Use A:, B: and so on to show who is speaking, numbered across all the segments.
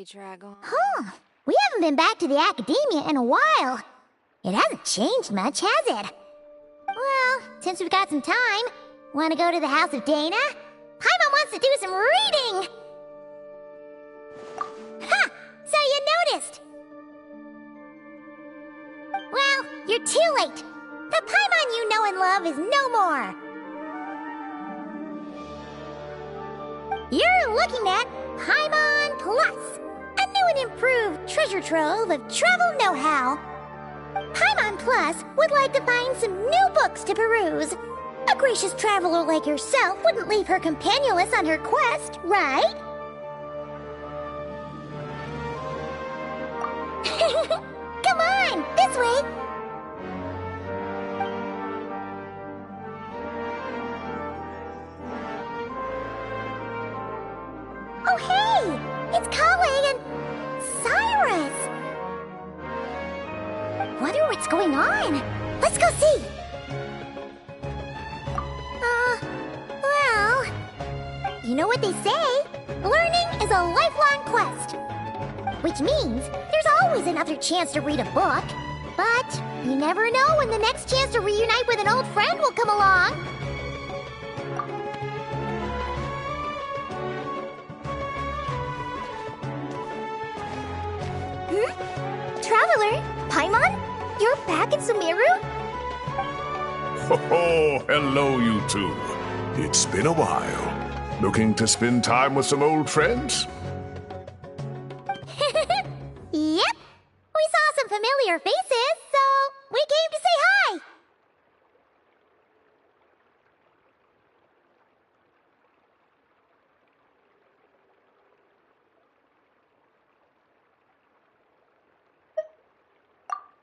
A: Huh. We haven't been back to the academia in a while. It hasn't changed much, has it? Well, since we've got some time, want to go to the house of Dana? Paimon wants to do some reading! Ha! So you noticed! Well, you're too late. The Paimon you know and love is no more. You're looking at Paimon Plus, a new and improved treasure trove of travel know-how. Paimon Plus would like to find some new books to peruse. A gracious traveler like yourself wouldn't leave her companionless on her quest, right? Come on, this way! Oh hey! It's Kale and Cyrus! Wonder what's going on. Let's go see! Well... You know what they say? Learning is a lifelong quest. Which means there's always another chance to read a book. But you never know when the next chance to reunite with an old friend will come along. Traveler, Paimon? You're back in Sumeru?
B: Oh, hello you two. It's been a while. Looking to spend time with some old friends?
A: Yep. We saw some familiar faces, so we came to say hi.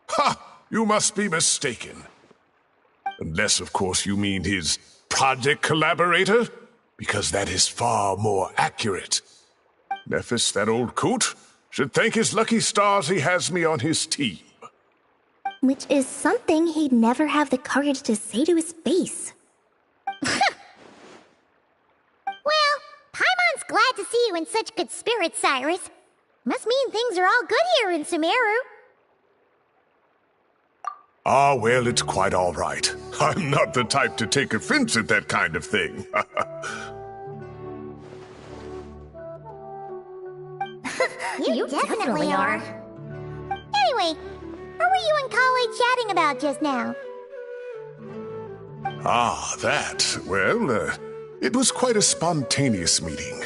B: Ha! You must be mistaken. Unless, of course, you mean his project collaborator, because that is far more accurate. Nephis, that old coot, should thank his lucky stars he has me on his team.
C: Which is something he'd never have the courage to say to his face.
A: Well, Paimon's glad to see you in such good spirits, Cyrus. Must mean things are all good here in Sumeru.
B: Ah, well, it's quite all right. I'm not the type to take offense at that kind of thing.
A: You definitely are. Anyway, what were you and Kale chatting about just now?
B: Ah, that. Well, it was quite a spontaneous meeting.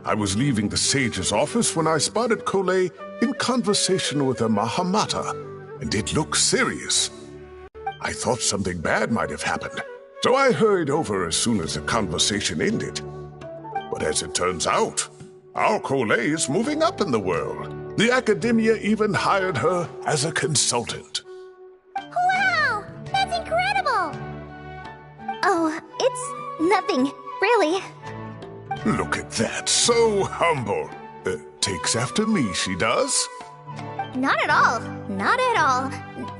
B: I was leaving the sage's office when I spotted Kale in conversation with a Mahamata. And it looked serious. I thought something bad might have happened, so I hurried over as soon as the conversation ended. But as it turns out, our Kale is moving up in the world. The academia even hired her as a consultant.
A: Wow! That's incredible!
C: Oh, it's nothing, really.
B: Look at that, so humble. Takes after me, she does.
C: Not at all. Not at all.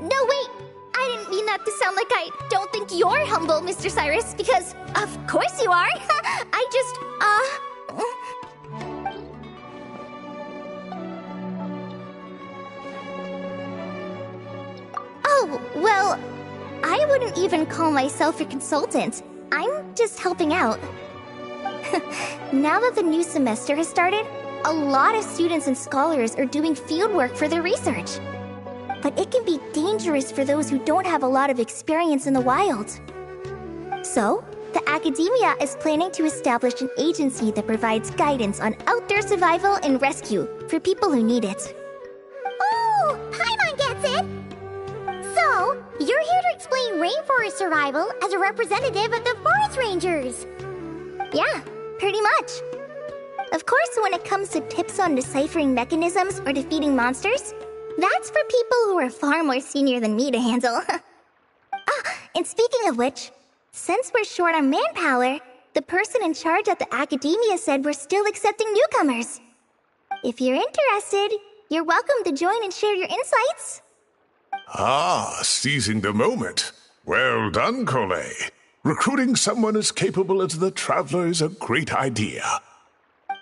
C: No, wait. I didn't mean that to sound like I don't think you're humble, Mr. Cyrus, because of course you are. I just, Oh, well, I wouldn't even call myself a consultant. I'm just helping out. Now that the new semester has started, a lot of students and scholars are doing fieldwork for their research. But it can be dangerous for those who don't have a lot of experience in the wild. So, the academia is planning to establish an agency that provides guidance on outdoor survival and rescue for people who need it.
A: Oh, Paimon gets it! So, you're here to explain rainforest survival as a representative of the forest rangers!
C: Yeah, pretty much. Of course, when it comes to tips on deciphering mechanisms or defeating monsters, that's for people who are far more senior than me to handle. And speaking of which, since we're short on manpower, the person in charge at the academia said we're still accepting newcomers. If you're interested, you're welcome to join and share your insights.
B: Ah, seizing the moment. Well done, Kale. Recruiting someone as capable as the Traveler is a great idea.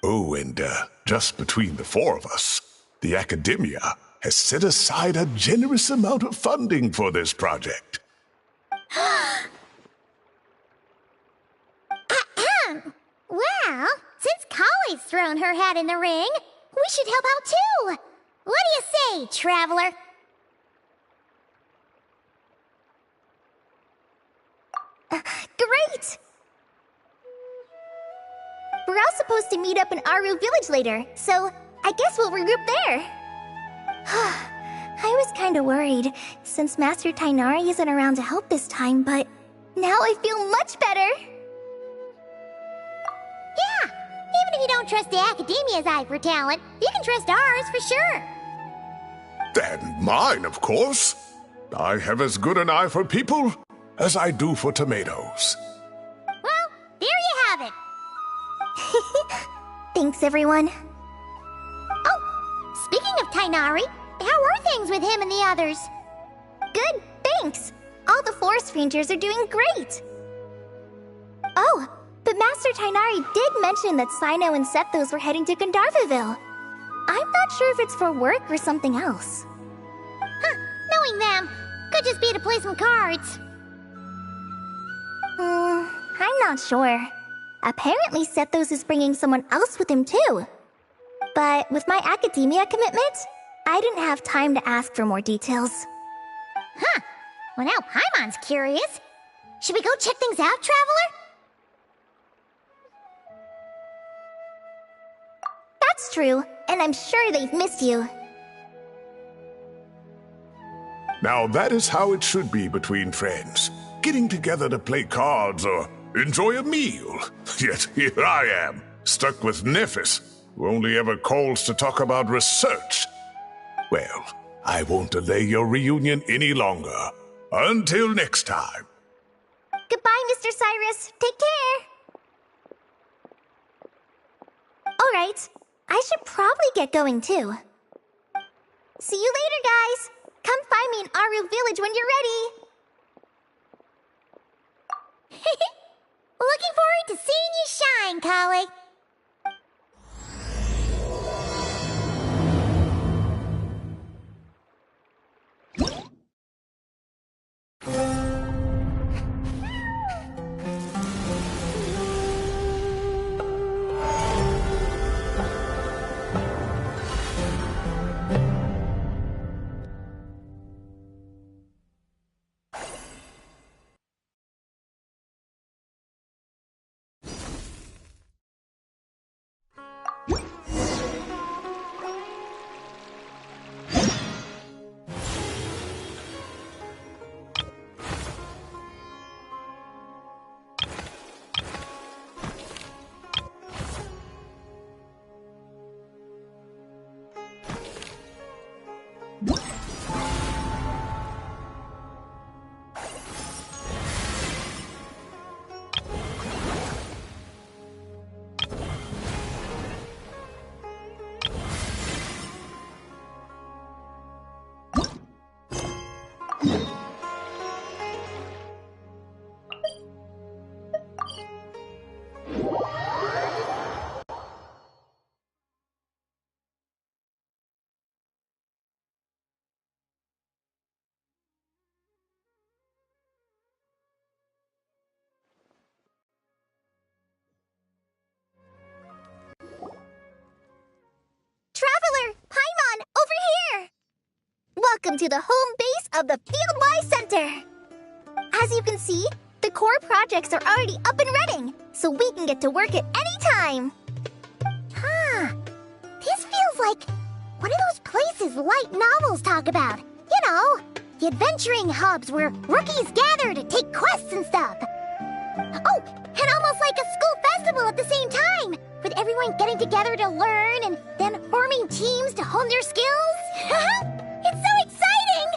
B: Oh, and just between the four of us, the Academia has set aside a generous amount of funding for this project.
A: Well, since Kali's thrown her hat in the ring, we should help out too. What do you say, traveler?
C: Great! We're all supposed to meet up in Aru Village later, so I guess we'll regroup there. I was kinda worried, since Master Tainari isn't around to help this time, but now I feel much better.
A: Yeah, even if you don't trust the Academia's eye for talent, you can trust ours for sure.
B: And mine, of course. I have as good an eye for people as I do for tomatoes.
A: Well, there you have it.
C: Thanks, everyone.
A: Oh, speaking of Tainari, how are things with him and the others?
C: Good, thanks. All the forest rangers are doing great. Oh, but Master Tainari did mention that Sino and Sethos were heading to Gandharvaville. I'm not sure if it's for work or something else.
A: Huh, knowing them, could just be to play some cards.
C: I'm not sure. Apparently Sethos is bringing someone else with him too. But with my academia commitment, I didn't have time to ask for more details.
A: Huh, well now Paimon's curious. Should we go check things out, traveler?
C: That's true, and I'm sure they've missed you.
B: Now that is how it should be between friends. Getting together to play cards or enjoy a meal. Yet here I am, stuck with Nephis, who only ever calls to talk about research. Well, I won't delay your reunion any longer. Until next time.
C: Goodbye, Mr. Cyrus. Take care. Alright, I should probably get going too. See you later, guys. Come find me in Aru Village when you're ready.
A: Looking forward to seeing you shine, Kali.
C: Traveler, Paimon, over here! Welcome to the home base of the Fieldwise Center! As you can see, the core projects are already up and running, so we can get to work at any time!
A: Huh. This feels like one of those places light novels talk about. You know, the adventuring hubs where rookies gather to take quests and stuff. Oh, and almost like a school festival at the same time, with everyone getting together to learn and then forming teams to hone their skills. It's so exciting!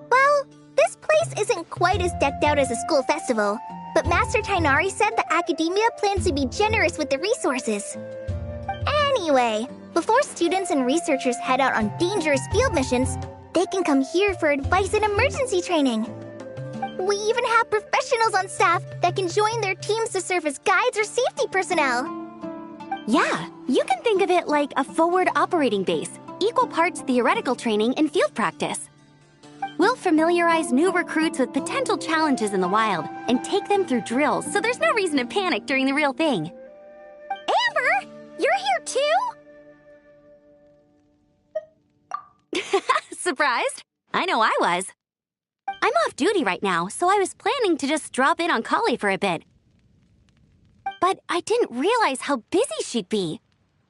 C: Well, this place isn't quite as decked out as a school festival, but Master Tainari said the Academia plans to be generous with the resources. Anyway, before students and researchers head out on dangerous field missions, they can come here for advice and emergency training. We even have professionals on staff that can join their teams to serve as guides or safety personnel.
D: Yeah, you can think of it like a forward operating base, equal parts theoretical training and field practice. We'll familiarize new recruits with potential challenges in the wild and take them through drills so there's no reason to panic during the real thing.
A: Amber, you're here too?
D: Surprised? I know I was. I'm off duty right now, so I was planning to just drop in on Kale for a bit. But I didn't realize how busy she'd be.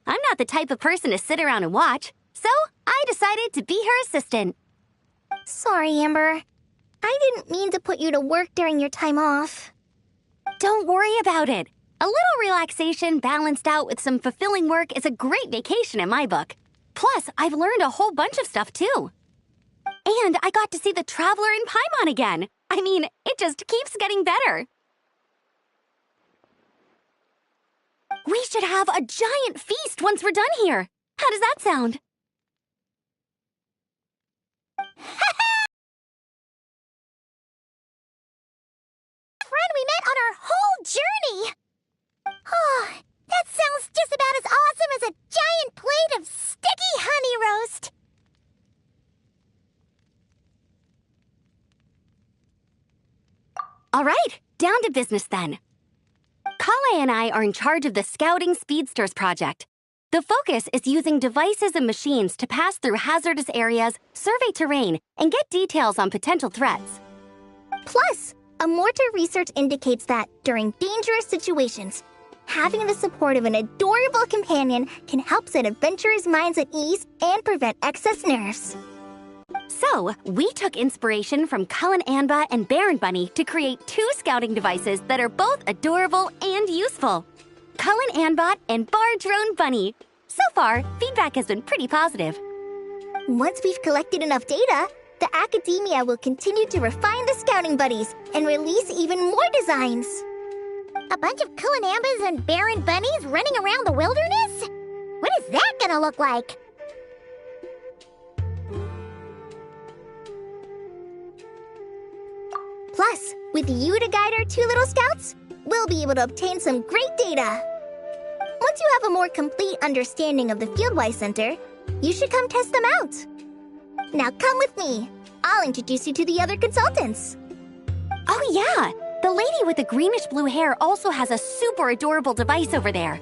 D: I'm not the type of person to sit around and watch, so I decided to be her assistant.
C: Sorry, Amber. I didn't mean to put you to work during your time off.
D: Don't worry about it. A little relaxation balanced out with some fulfilling work is a great vacation in my book. Plus, I've learned a whole bunch of stuff too. And I got to see the Traveler in Paimon again. I mean, it just keeps getting better. We should have a giant feast once we're done here. How does that sound?
A: Friend we met on our whole journey! Oh, that sounds just about as awesome as a giant plate of sticky honey roast!
D: All right, down to business then. Kale and I are in charge of the Scouting Speedsters project. The focus is using devices and machines to pass through hazardous areas, survey terrain, and get details on potential threats.
C: Plus, a mortar research indicates that during dangerous situations, having the support of an adorable companion can help set adventurers' minds at ease and prevent excess nerves.
D: So, we took inspiration from Cullen Anba and Baron Bunny to create 2 scouting devices that are both adorable and useful. Cullen Anbot and Bar Drone Bunny. So far, feedback has been pretty positive.
C: Once we've collected enough data, the academia will continue to refine the scouting buddies and release even more designs.
A: A bunch of Kulanambas and Baron Bunnies running around the wilderness? What is that gonna look like?
C: Plus, with you to guide our 2 little scouts, we'll be able to obtain some great data. Once you have a more complete understanding of the Fieldwise Center, you should come test them out. Now come with me. I'll introduce you to the other consultants.
D: Oh yeah, the lady with the greenish-blue hair also has a super adorable device over there.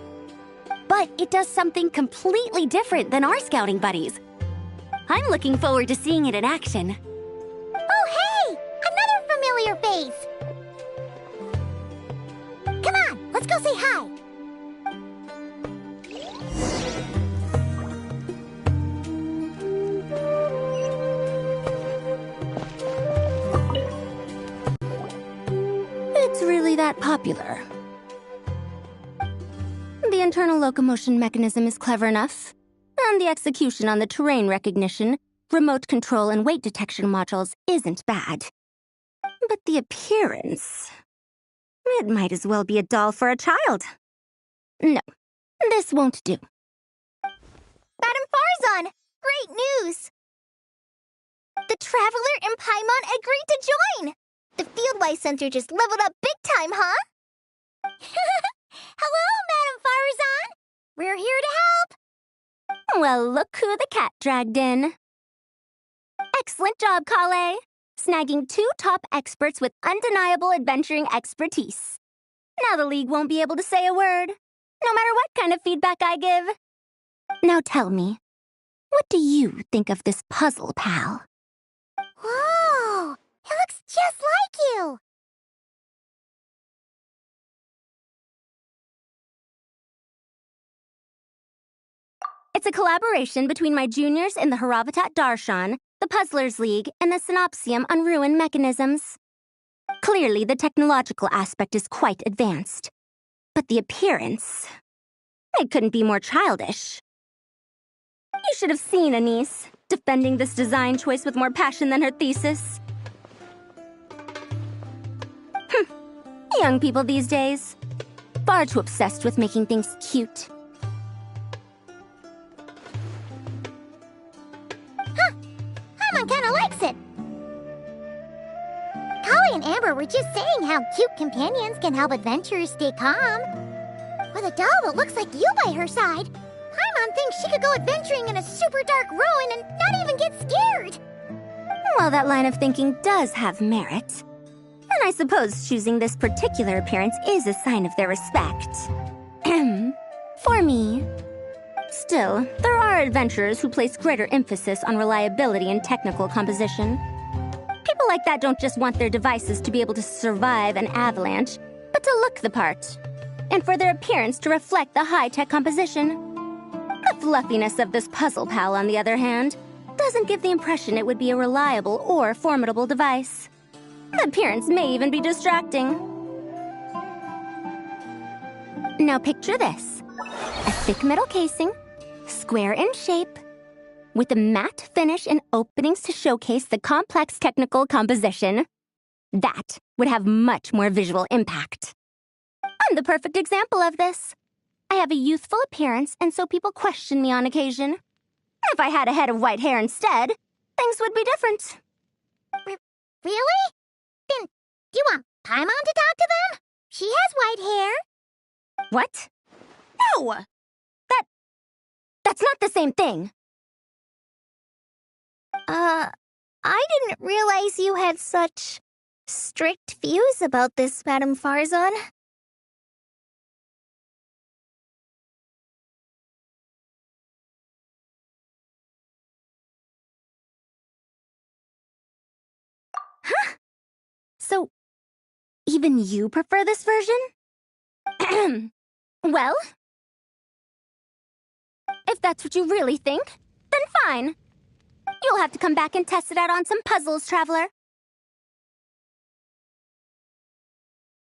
D: But it does something completely different than our scouting buddies. I'm looking forward to seeing it in action.
A: Oh hey! Another familiar face! Come on, let's go say hi!
D: It's really that popular. The internal locomotion mechanism is clever enough, and the execution on the terrain recognition, remote control, and weight detection modules isn't bad. But the appearance... it might as well be a doll for a child. No, this won't do.
C: Madam Farzan, great news! The Traveler in Paimon agreed to join! The Fieldwise Center just leveled up big time, huh?
A: Hello, Madam Farzan! We're here to help!
D: Well, look who the cat dragged in. Excellent job, Kale. Snagging 2 top experts with undeniable adventuring expertise. Now the League won't be able to say a word, no matter what kind of feedback I give. Now tell me, what do you think of this puzzle, pal?
A: Whoa! It looks just like you!
D: It's a collaboration between my juniors in the Haravatat Darshan, the Puzzlers League, and the Synopsium on Ruin Mechanisms. Clearly, the technological aspect is quite advanced. But the appearance... it couldn't be more childish. You should have seen Anise, defending this design choice with more passion than her thesis. Young people these days. Far too obsessed with making things cute.
A: Paimon kinda likes it. Kale Chloe and Amber were just saying how cute companions can help adventurers stay calm. With a doll that looks like you by her side, Paimon thinks she could go adventuring in a super dark ruin and not even get scared.
D: Well, that line of thinking does have merit. And I suppose choosing this particular appearance is a sign of their respect. For me. Still, there are adventurers who place greater emphasis on reliability and technical composition. People like that don't just want their devices to be able to survive an avalanche, but to look the part. And for their appearance to reflect the high-tech composition. The fluffiness of this puzzle pal, on the other hand, doesn't give the impression it would be a reliable or formidable device. The appearance may even be distracting. Now picture this. A thick metal casing, square in shape, with a matte finish and openings to showcase the complex technical composition. That would have much more visual impact. I'm the perfect example of this. I have a youthful appearance, and so people question me on occasion. If I had a head of white hair instead, things would be different.
A: Really? Then, do you want Paimon to talk to them? She has white hair.
D: What? No! That's not the same thing.
C: I didn't realize you had such strict views about this, Madame Farzan.
D: Huh? So, even you prefer this version? Well, if that's what you really think, then fine. You'll have to come back and test it out on some puzzles, Traveler.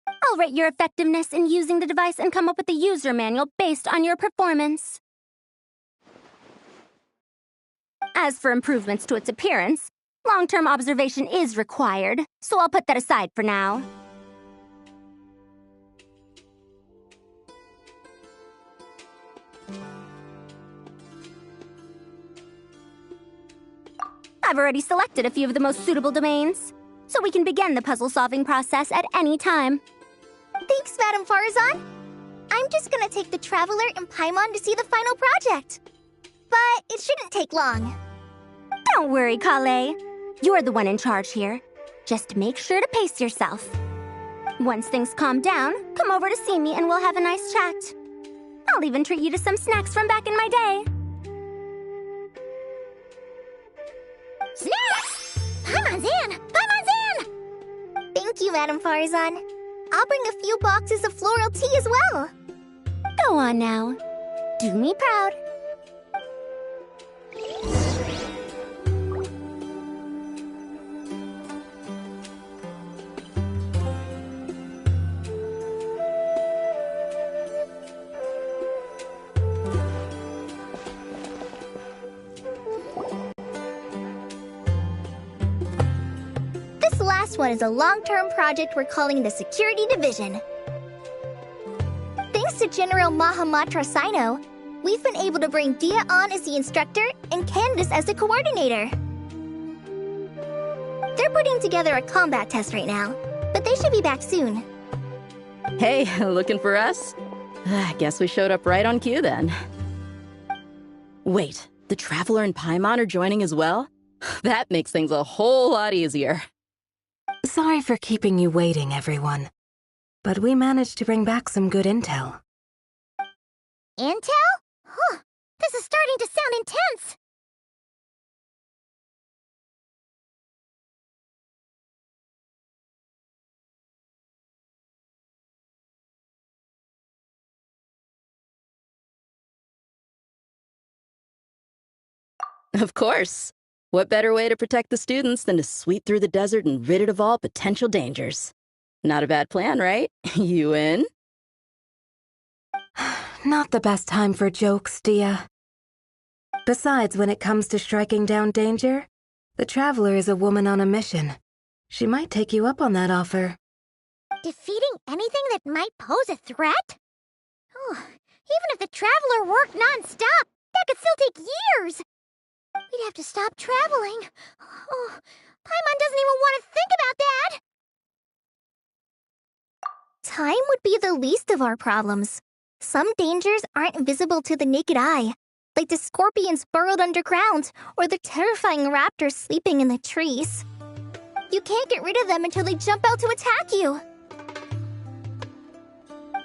D: I'll rate your effectiveness in using the device and come up with a user manual based on your performance. As for improvements to its appearance, long-term observation is required, so I'll put that aside for now. I've already selected a few of the most suitable domains, so we can begin the puzzle-solving process at any time.
C: Thanks, Madame Farzan. I'm just gonna take the Traveler and Paimon to see the final project. But it shouldn't take long.
D: Don't worry, Kale. You're the one in charge here. Just make sure to pace yourself. Once things calm down, come over to see me and we'll have a nice chat. I'll even treat you to some snacks from back in my day.
A: Snacks! Paimon's in! Paimon's in!
C: Thank you, Madame Farzan. I'll bring a few boxes of floral tea as well.
D: Go on now. Do me proud.
C: This last one is a long-term project we're calling the Security Division. Thanks to General Mahamatra Sino, we've been able to bring Dia on as the instructor and Candace as the coordinator. They're putting together a combat test right now, but they should be back soon.
E: Hey, looking for us? I guess we showed up right on cue then. Wait, the Traveler and Paimon are joining as well? That makes things a whole lot easier.
F: Sorry for keeping you waiting, everyone. But we managed to bring back some good intel.
A: Intel? Huh. This is starting to sound intense.
E: Of course. What better way to protect the students than to sweep through the desert and rid it of all potential dangers? Not a bad plan, right? You in?
F: Not the best time for jokes, Dia. Besides, when it comes to striking down danger, the Traveler is a woman on a mission. She might take you up on that offer.
A: Defeating anything that might pose a threat? Oh, even if the Traveler worked non-stop, that could still take years. We'd have to stop traveling. Oh, Paimon doesn't even want to think about that.
C: Time would be the least of our problems. Some dangers aren't visible to the naked eye, like the scorpions burrowed underground or the terrifying raptors sleeping in the trees. You can't get rid of them until they jump out to attack you.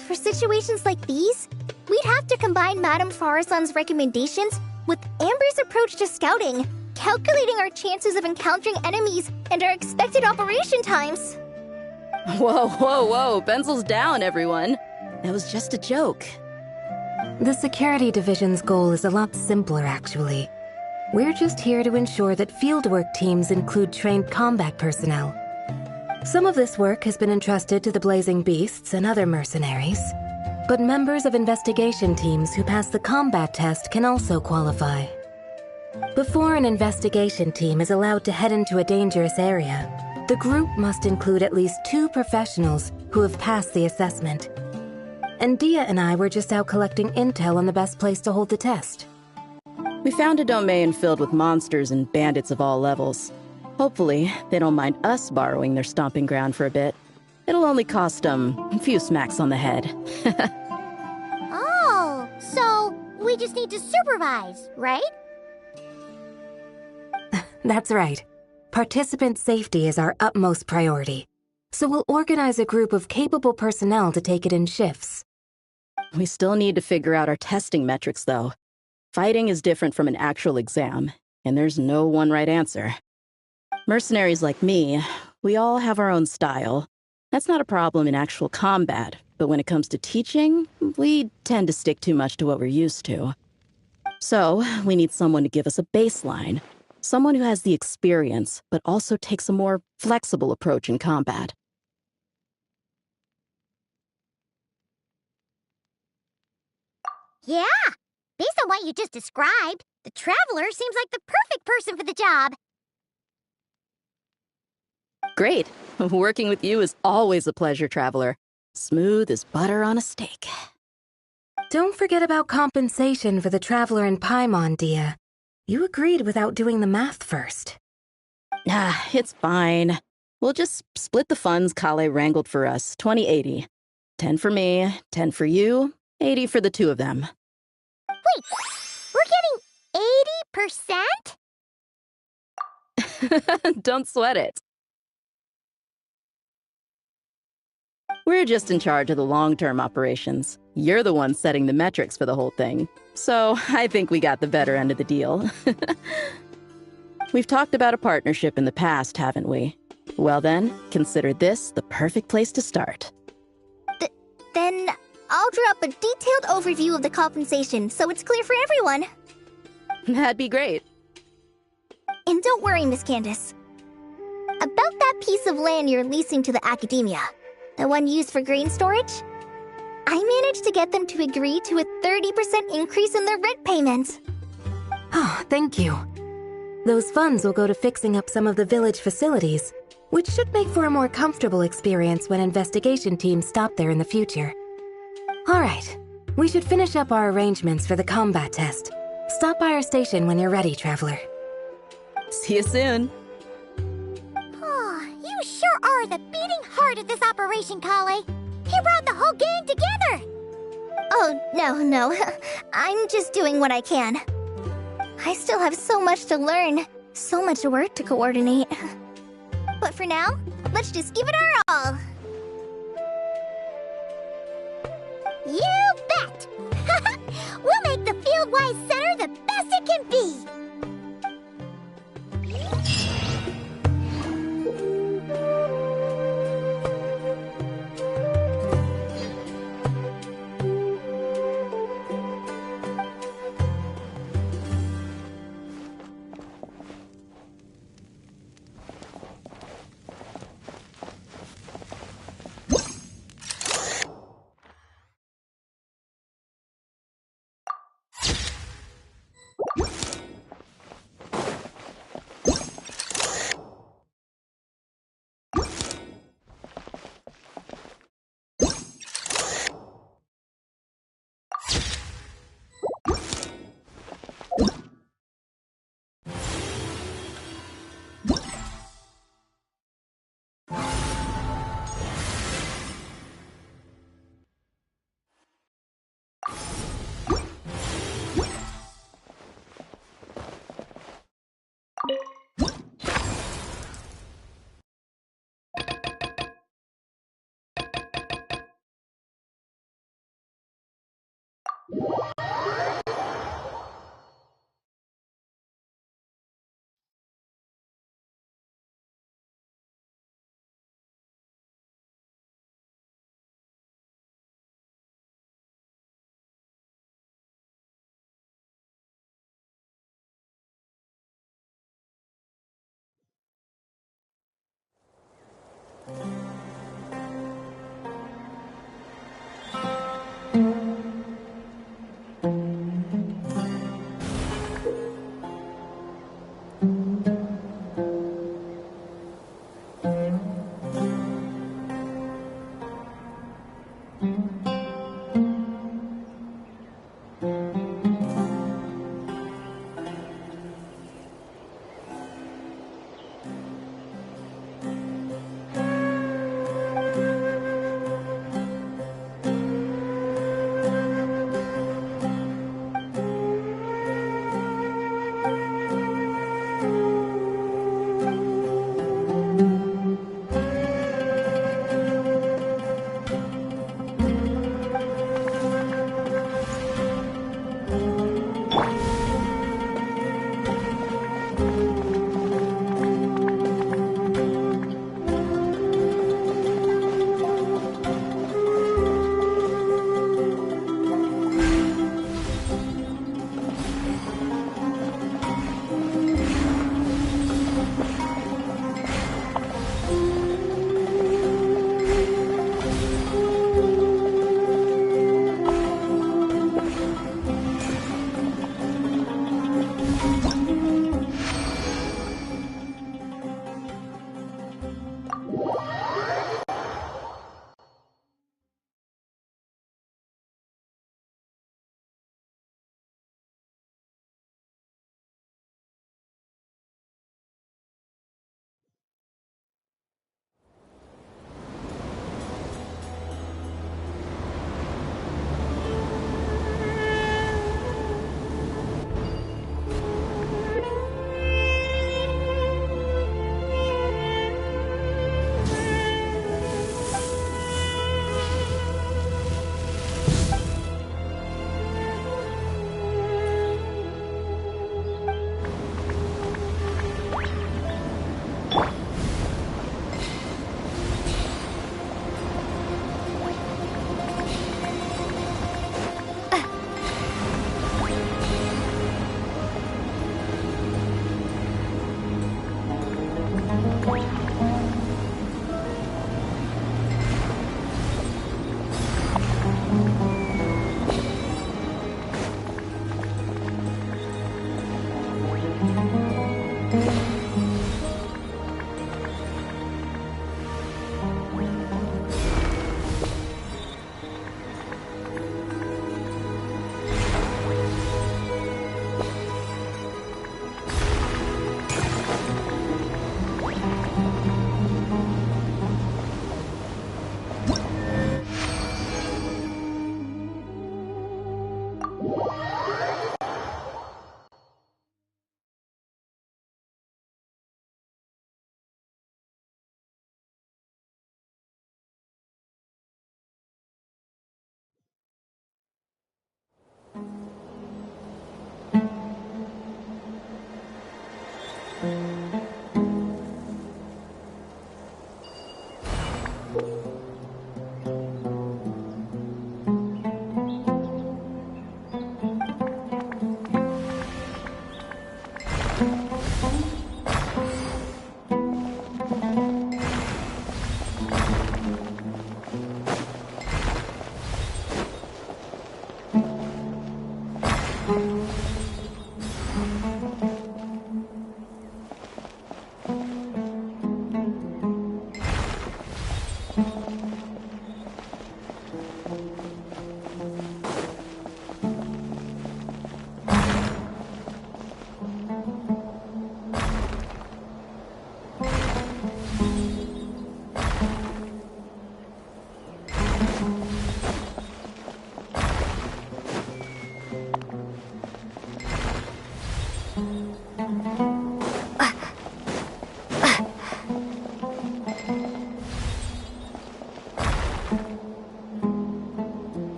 C: For situations like these, we'd have to combine Madame Farazan's recommendations with Amber's approach to scouting, calculating our chances of encountering enemies and our expected operation times.
E: Whoa, whoa, whoa, pencils down, everyone. That was just a joke.
F: The security division's goal is a lot simpler, actually. We're just here to ensure that fieldwork teams include trained combat personnel. Some of this work has been entrusted to the Blazing Beasts and other mercenaries, but members of investigation teams who pass the combat test can also qualify. Before an investigation team is allowed to head into a dangerous area, the group must include at least 2 professionals who have passed the assessment. And Dia and I were just out collecting intel on the best place to hold the test.
E: We found a domain filled with monsters and bandits of all levels. Hopefully, they don't mind us borrowing their stomping ground for a bit. It'll only cost them a few smacks on the head.
A: Oh, so we just need to supervise, right?
F: That's right. Participant safety is our utmost priority, so we'll organize a group of capable personnel to take it in shifts.
E: We still need to figure out our testing metrics, though. Fighting is different from an actual exam, and there's no one right answer. Mercenaries like me, we all have our own style. That's not a problem in actual combat, but when it comes to teaching, we tend to stick too much to what we're used to. So, we need someone to give us a baseline. Someone who has the experience, but also takes a more flexible approach in combat.
A: Yeah, based on what you just described, the Traveler seems like the perfect person for the job.
E: Great. Working with you is always a pleasure, Traveler. Smooth as butter on a steak.
F: Don't forget about compensation for the Traveler in Paimon, Dia. You agreed without doing the math first.
E: It's fine. We'll just split the funds Kale wrangled for us, 20-80. 10 for me, 10 for you, 80 for the 2 of them.
A: Wait, we're getting 80%?
E: Don't sweat it. We're just in charge of the long-term operations. You're the one setting the metrics for the whole thing. So I think we got the better end of the deal. We've talked about a partnership in the past, haven't we? Well then, consider this the perfect place to start.
C: Then I'll draw up a detailed overview of the compensation so it's clear for everyone.
E: That'd be great.
C: And don't worry, Miss Candace. About that piece of land you're leasing to the academia, the one used for grain storage, I managed to get them to agree to a 30% increase in their rent payment.
F: Oh, thank you. Those funds will go to fixing up some of the village facilities, which should make for a more comfortable experience when investigation teams stop there in the future. All right, we should finish up our arrangements for the combat test. Stop by our station when you're ready, Traveler.
E: See you soon.
A: Oh, you sure are the beating heart of this operation, Kale. You brought the whole gang together.
C: Oh, no. I'm just doing what I can. I still have so much to learn, so much work to coordinate. But for now, let's just give it our all.
A: You bet! We'll make the Fieldwise Center the best it can be!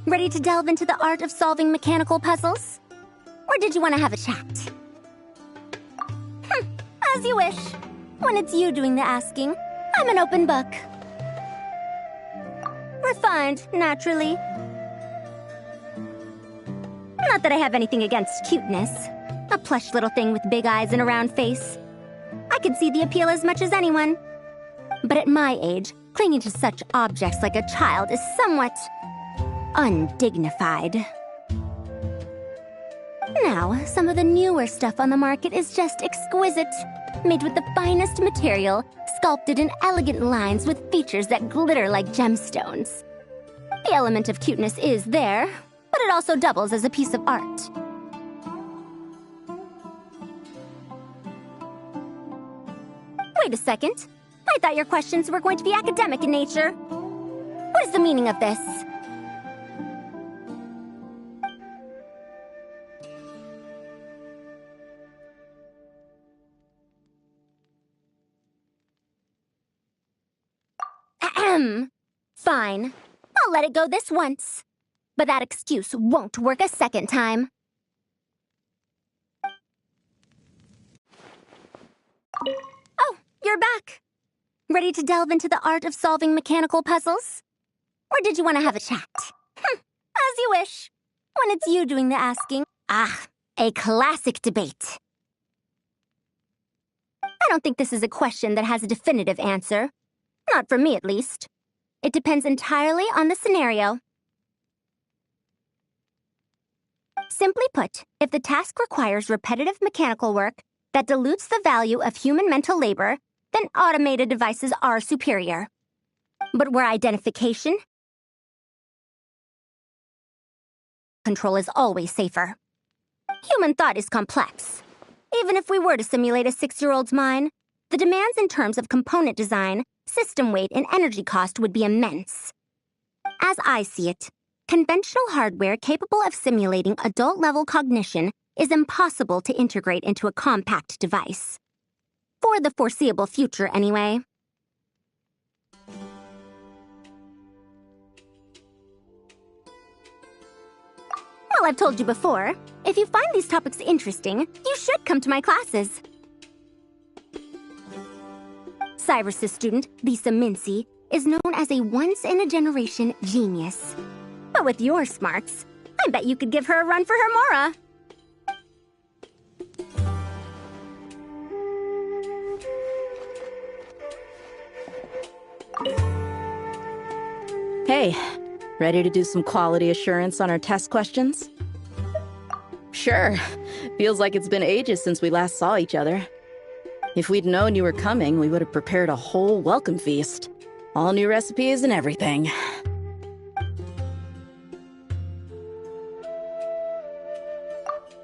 D: Ready to delve into the art of solving mechanical puzzles? Or did you want to have a chat? As you wish. When it's you doing the asking, I'm an open book. Refined, naturally. Not that I have anything against cuteness. A plush little thing with big eyes and a round face. I can see the appeal as much as anyone. But at my age, clinging to such objects like a child is somewhat undignified. Now, some of the newer stuff on the market is just exquisite. Made with the finest material, sculpted in elegant lines with features that glitter like gemstones. The element of cuteness is there, but it also doubles as a piece of art. Wait a second. I thought your questions were going to be academic in nature. What is the meaning of this? Ahem. Fine. I'll let it go this once. But that excuse won't work a second time. Oh, you're back. Ready to delve into the art of solving mechanical puzzles? Or did you want to have a chat? As you wish. When it's you doing the asking. Ah, a classic debate. I don't think this is a question that has a definitive answer. Not for me, at least. It depends entirely on the scenario. Simply put, if the task requires repetitive mechanical work that dilutes the value of human mental labor, then automated devices are superior. But where identification control is always safer. Human thought is complex. Even if we were to simulate a 6-year-old's mind, the demands in terms of component design, system weight, and energy cost would be immense. As I see it, conventional hardware capable of simulating adult-level cognition is impossible to integrate into a compact device. For the foreseeable future, anyway. Well, I've told you before, if you find these topics interesting, you should come to my classes. Cyrus's student, Lisa Mincy, is known as a once-in-a-generation genius. But with your smarts, I bet you could give her a run for her Mora.
E: Hey, ready to do some quality assurance on our test questions? Sure. Feels like it's been ages since we last saw each other. If we'd known you were coming, we would have prepared a whole welcome feast. All new recipes and everything.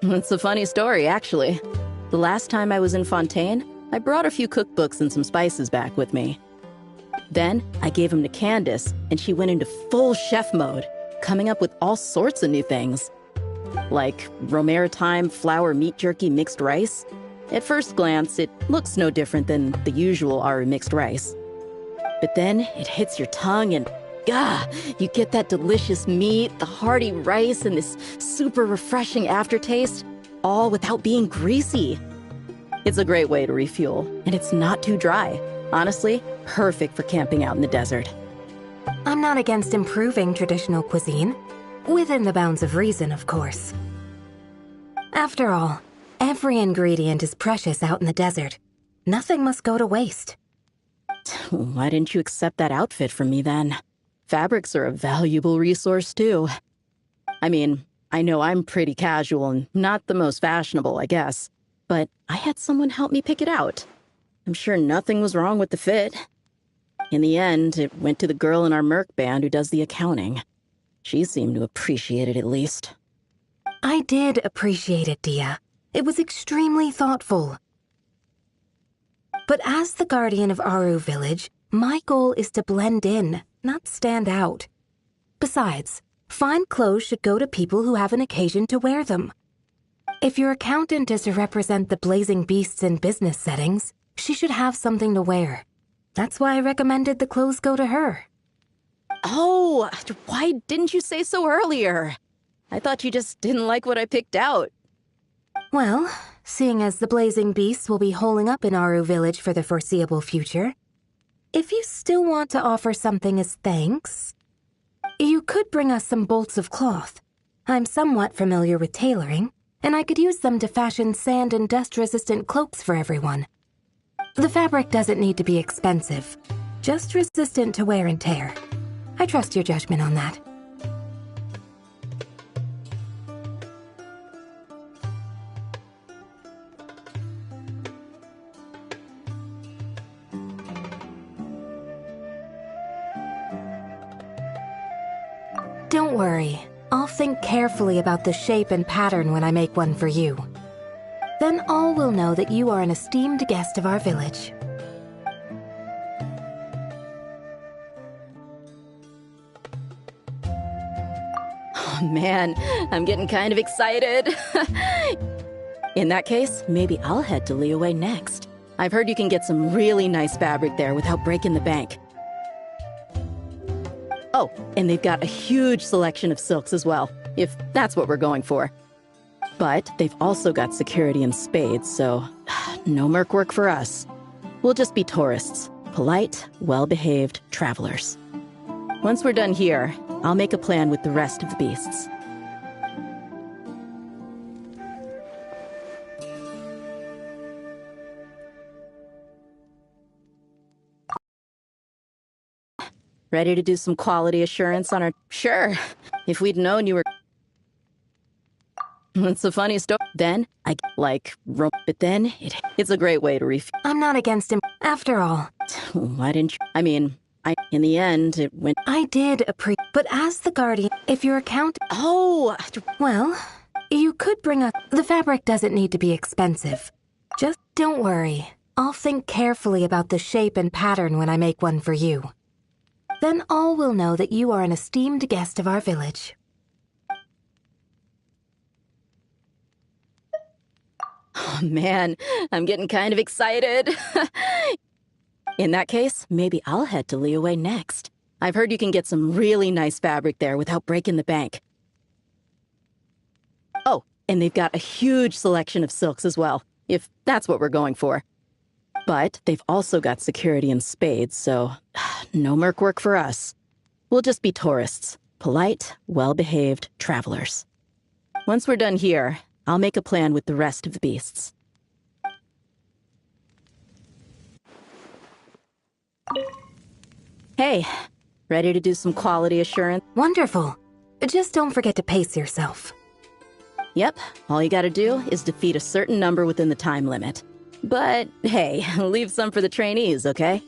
E: It's a funny story, actually. The last time I was in Fontaine, I brought a few cookbooks and some spices back with me. Then, I gave them to Candace, and she went into full chef mode, coming up with all sorts of new things. Like Romaritime flour meat jerky mixed rice. At first glance, it looks no different than the usual Aru mixed rice. But then, it hits your tongue and, you get that delicious meat, the hearty rice, and this super refreshing aftertaste, all without being greasy. It's a great way to refuel, and it's not too dry. Honestly, perfect for camping out in the desert.
F: I'm not against improving traditional cuisine. Within the bounds of reason, of course. After all, every ingredient is precious out in the desert. Nothing must go to waste.
E: Why didn't you accept that outfit from me then? Fabrics are a valuable resource too. I mean, I know I'm pretty casual and not the most fashionable, I guess. But I had someone help me pick it out. I'm sure nothing was wrong with the fit. In the end, it went to the girl in our Merc band who does the accounting. She seemed to appreciate it at least.
F: I did appreciate it, Dia. It was extremely thoughtful. But as the guardian of Aru Village, my goal is to blend in, not stand out. Besides, fine clothes should go to people who have an occasion to wear them. If your accountant is to represent the blazing beasts in business settings, she should have something to wear. That's why I recommended the clothes go to her.
E: Oh, why didn't you say so earlier? I thought you just didn't like what I picked out.
F: Well, seeing as the Blazing Beasts will be holing up in Aru Village for the foreseeable future, if you still want to offer something as thanks, you could bring us some bolts of cloth. I'm somewhat familiar with tailoring, and I could use them to fashion sand and dust-resistant cloaks for everyone. The fabric doesn't need to be expensive, just resistant to wear and tear. I trust your judgment on that. Don't worry. I'll think carefully about the shape and pattern when I make one for you. Then all will know that you are an esteemed guest of our village.
E: Oh man, I'm getting kind of excited. In that case, maybe I'll head to Liyue next. I've heard you can get some really nice fabric there without breaking the bank. Oh, and they've got a huge selection of silks as well, if that's what we're going for. But they've also got security in spades, so no merc work for us. We'll just be tourists, polite, well-behaved travelers. Once we're done here, I'll make a plan with the rest of the beasts. Ready to do some quality assurance on our... Sure, if we'd known you were... It's a funny story. Then, but then, it's a great way to
F: I'm not against him. After all,
E: Why didn't you... in the end, it went...
F: I did but as the guardian, if your account...
E: Oh!
F: Well, you could bring a... The fabric doesn't need to be expensive. Just don't worry. I'll think carefully about the shape and pattern when I make one for you. Then all will know that you are an esteemed guest of our village.
E: Oh man, I'm getting kind of excited. In that case, maybe I'll head to Liyue next. I've heard you can get some really nice fabric there without breaking the bank. Oh, and they've got a huge selection of silks as well, if that's what we're going for. But they've also got security in spades, so no merc work for us. We'll just be tourists, polite, well-behaved travelers. Once we're done here, I'll make a plan with the rest of the beasts. Hey, ready to do some quality assurance?
F: Wonderful. Just don't forget to pace yourself.
E: Yep, all you gotta do is defeat a certain number within the time limit. But hey, leave some for the trainees, okay?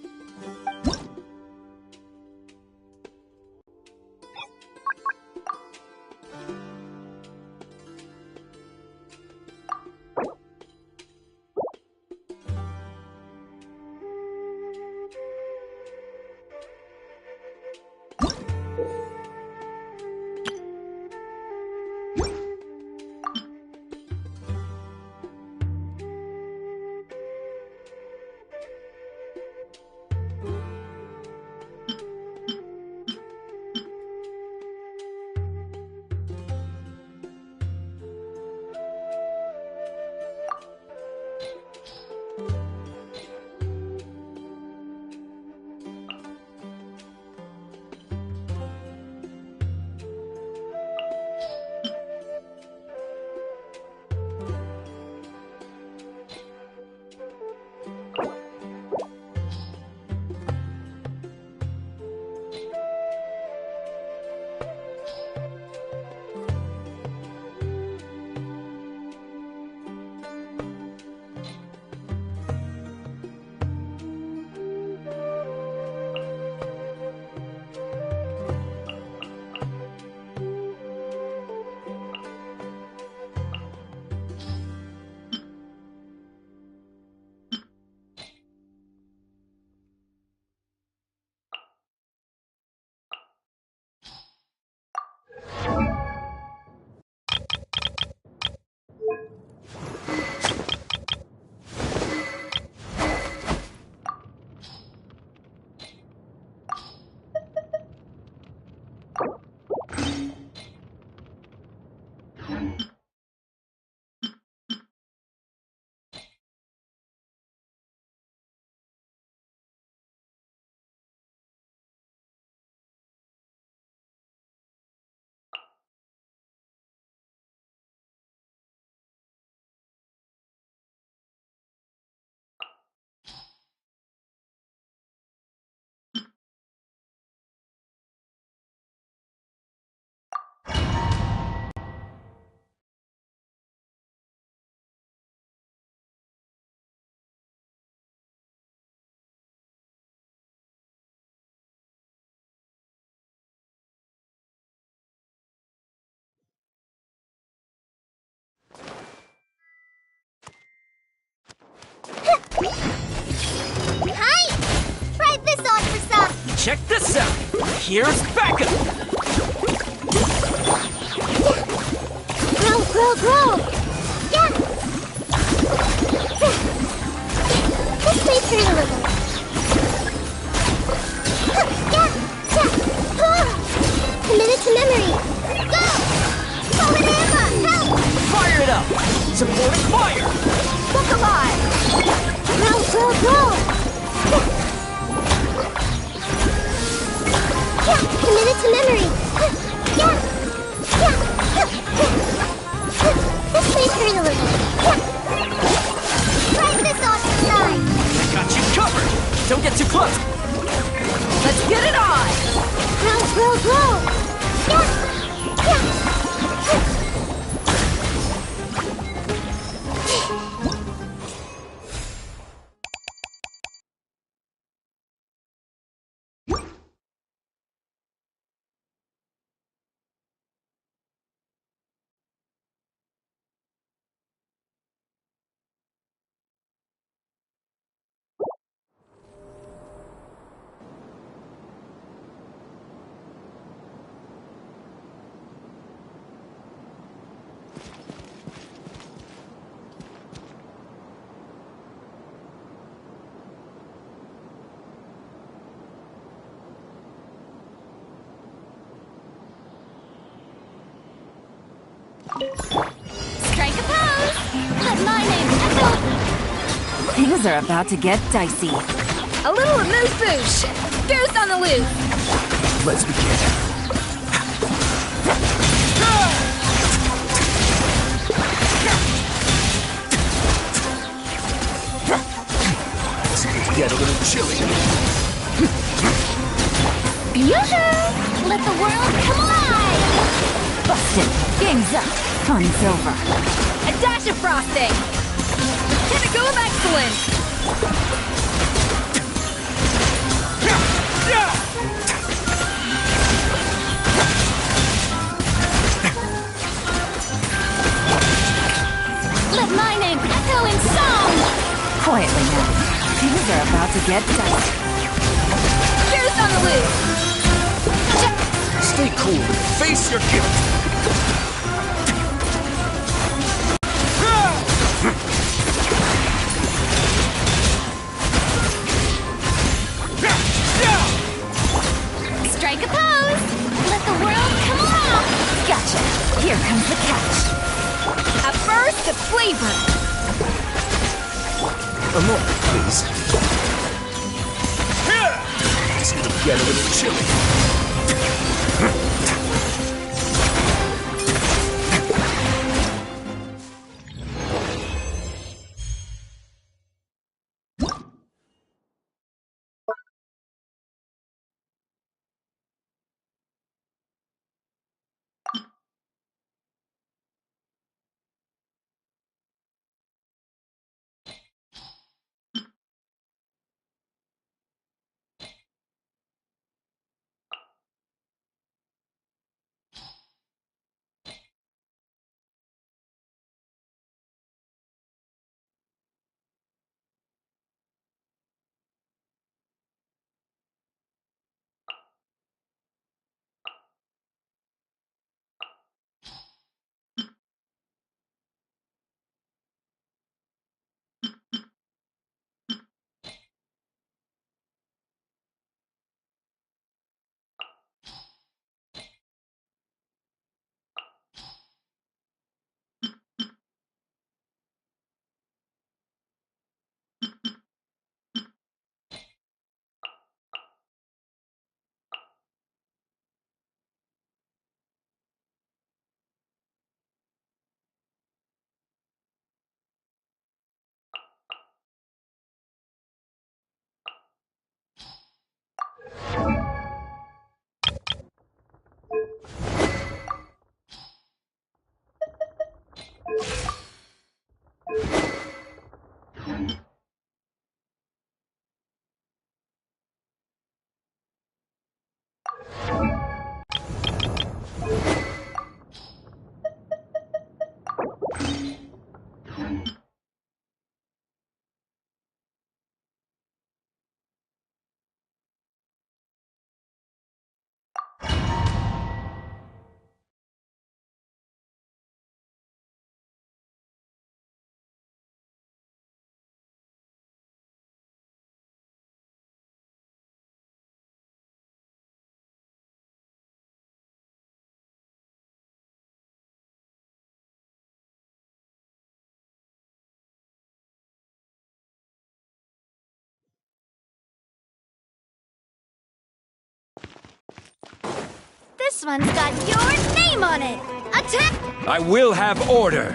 G: Check this out! Here's backup!
A: Grow, grow, grow! Yeah! This may hurt a little. Yeah! Yeah! Committed to memory! Go! Hold it, Emma! Help!
G: Fire it up! Supporting fire!
A: Look alive! Grow, grow, grow! Yeah! Committed to memory! Yeah! Yeah! This may hurt a little. Yeah! Try this on your side!
G: Got you covered! Don't get too close! Let's get it on!
A: Grow, grow, grow! Yeah! Yeah!
D: Strike a pose! Let my name echo!
F: Things are about to get dicey. A little amuse-bouche! Goose on the loose!
G: Let's begin. It's going to get a little chilly.
D: Yoo-hoo! Let the world come alive!
F: Busted! Game's up! Fun's over. A dash of frosting! Pinnacle of excellence!
D: Let my name echo in song!
F: Quietly now. Things are about to get dicey. Goose on the loose!
G: Stay cool. Face your guilt.
D: Strike a pose! Let the world come along!
F: Gotcha! Here comes the catch. A burst of flavor!
G: A moment, please. It's going to get a little chilly.
A: This one's got your name on it! Attack!
G: I will have order!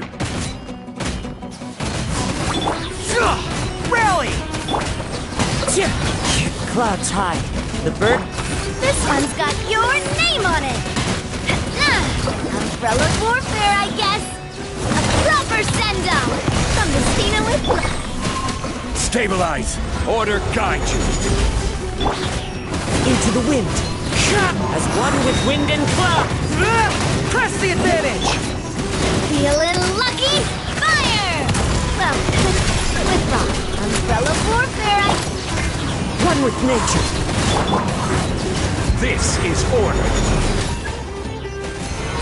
G: Rally! Clouds high. The bird?
A: This one's got your name on it! Umbrella warfare, I guess! A proper send-off! From the Cena with blood!
G: Stabilize! Order guide you! Into the wind! As one with wind and cloud! Press the advantage!
A: Feeling lucky? Fire! Well, with rock. Umbrella warfare,
G: One with nature! This is order!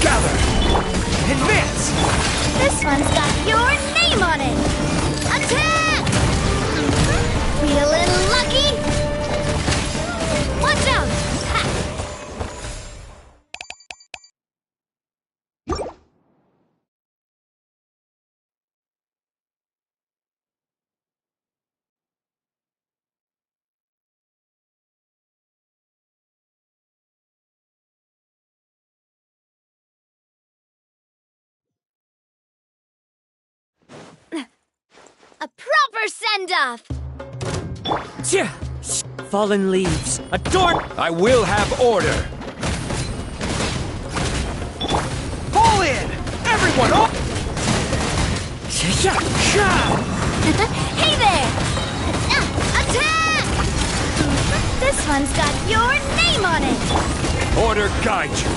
G: Gather! Advance!
A: This one's got your name on it! Attack! Feeling lucky? Watch out! Ha! A proper send-off!
G: Fallen leaves. Adorn! I will have order! Fall in! Everyone up!
A: Hey there! Attack! This one's got your name on it!
G: Order guide you!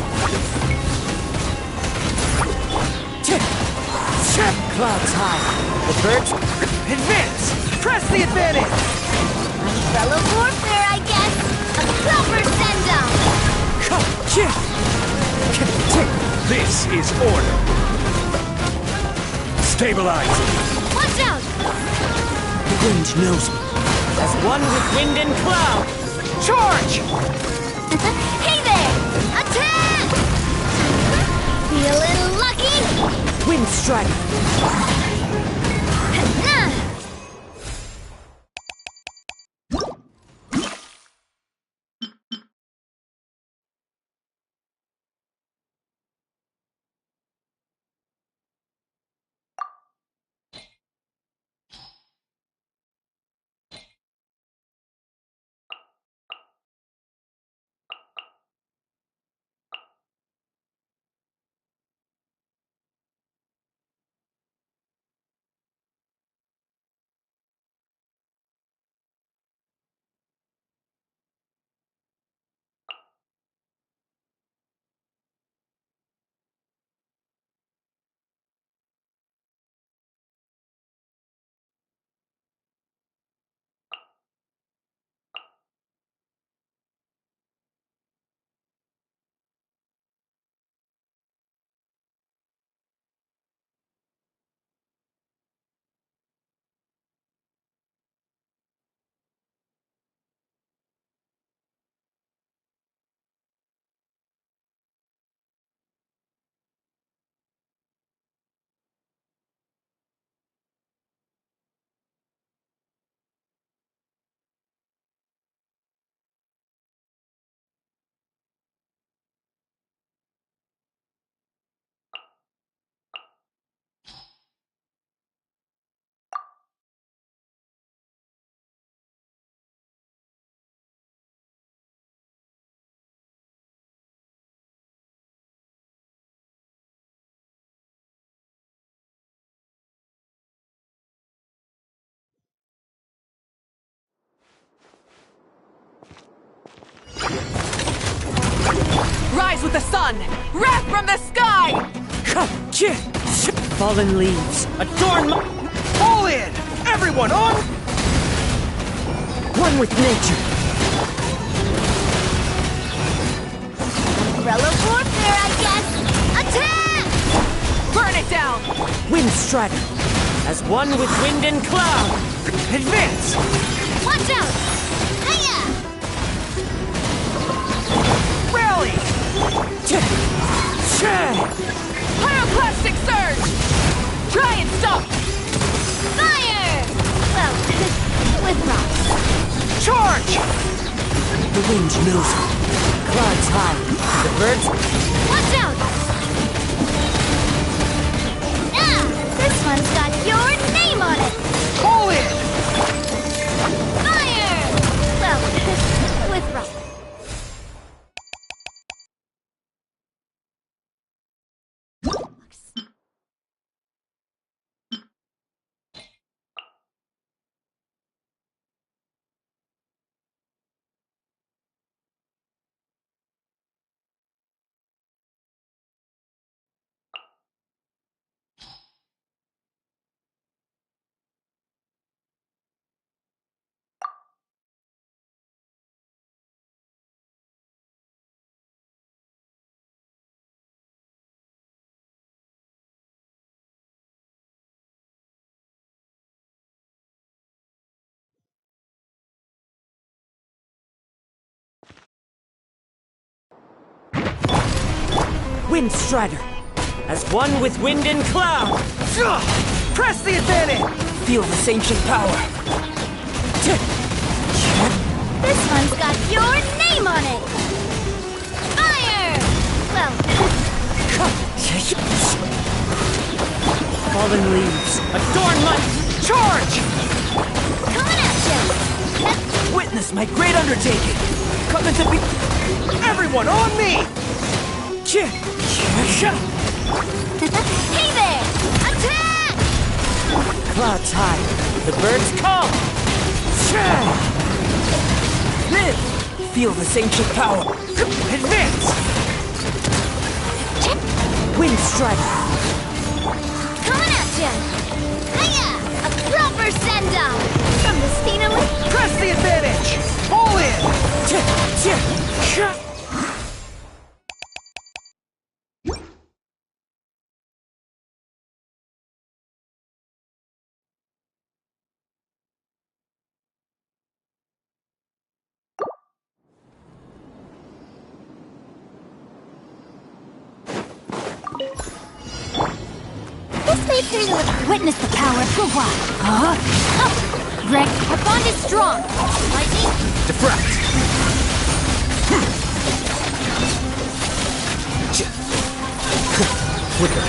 G: Clouds high. The birds advance! Press the advantage!
A: Umbrella warfare, I guess! A proper send-off!
G: This is order! Stabilize!
A: Watch out!
G: The wind knows me. As one with wind and cloud! Charge!
A: Hey there! Attack! Feeling lucky?
G: Wind strike!
H: Rise with the sun! Wrath from the sky!
G: Fallen leaves. Adorn my... Fall in! Everyone on! One with nature.
A: Umbrella warfare, I guess! Attack!
H: Burn it down!
G: Wind strider. As one with wind and cloud. Advance!
A: Watch out! Hiya!
G: Rally!
H: Pyroclastic surge! Try and stop!
A: Fire! Well, with rocks.
G: Charge! The wind knows me. Clouds high. The birds...
D: Watch out!
C: Ah! This one's got your name on it!
G: Pull in!
C: Fire! Well, with Rob.
G: Wind Strider! As one with wind and cloud! Press the advantage! Feel this ancient power!
C: This one's got your name on it! Fire! Well,
G: Fallen leaves, adorn my... Charge!
C: coming at you!
G: Witness my great undertaking! Coming to be... Everyone on me!
C: Hey there! Attack!
G: Clouds high, the birds come! Live! Feel this ancient power! Advance! Wind Strider!
C: Coming at you! Hiya! A proper send-off! From the Stinaway!
G: Press the advantage! Pull in!
C: This may prove a little...
D: Witness the power of Gugwa. Huh? Greg, our bond is strong. Lightning,
G: Defract! Flicker!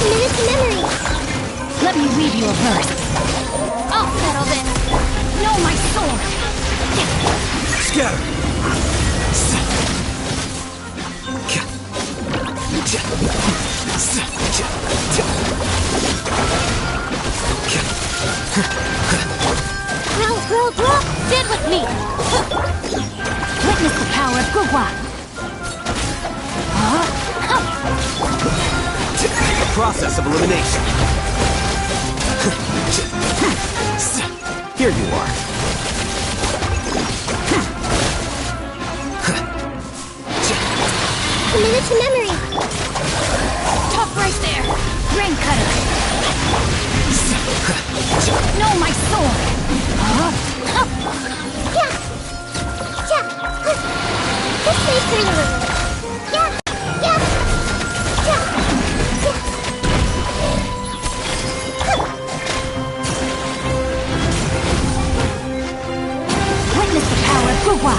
C: Minute to memory!
D: let me weave you a verse.
C: I'll settle this!
D: Know my sword.
G: Scatter!
C: Growl!
D: Stand with me. Witness the power of Gugwa.
G: The process of elimination. Here you are.
C: A minute to memory!
D: Tough right there. Rain cutter. Know my sword.
C: This may prove a little...
D: Witness the power of Gugwa.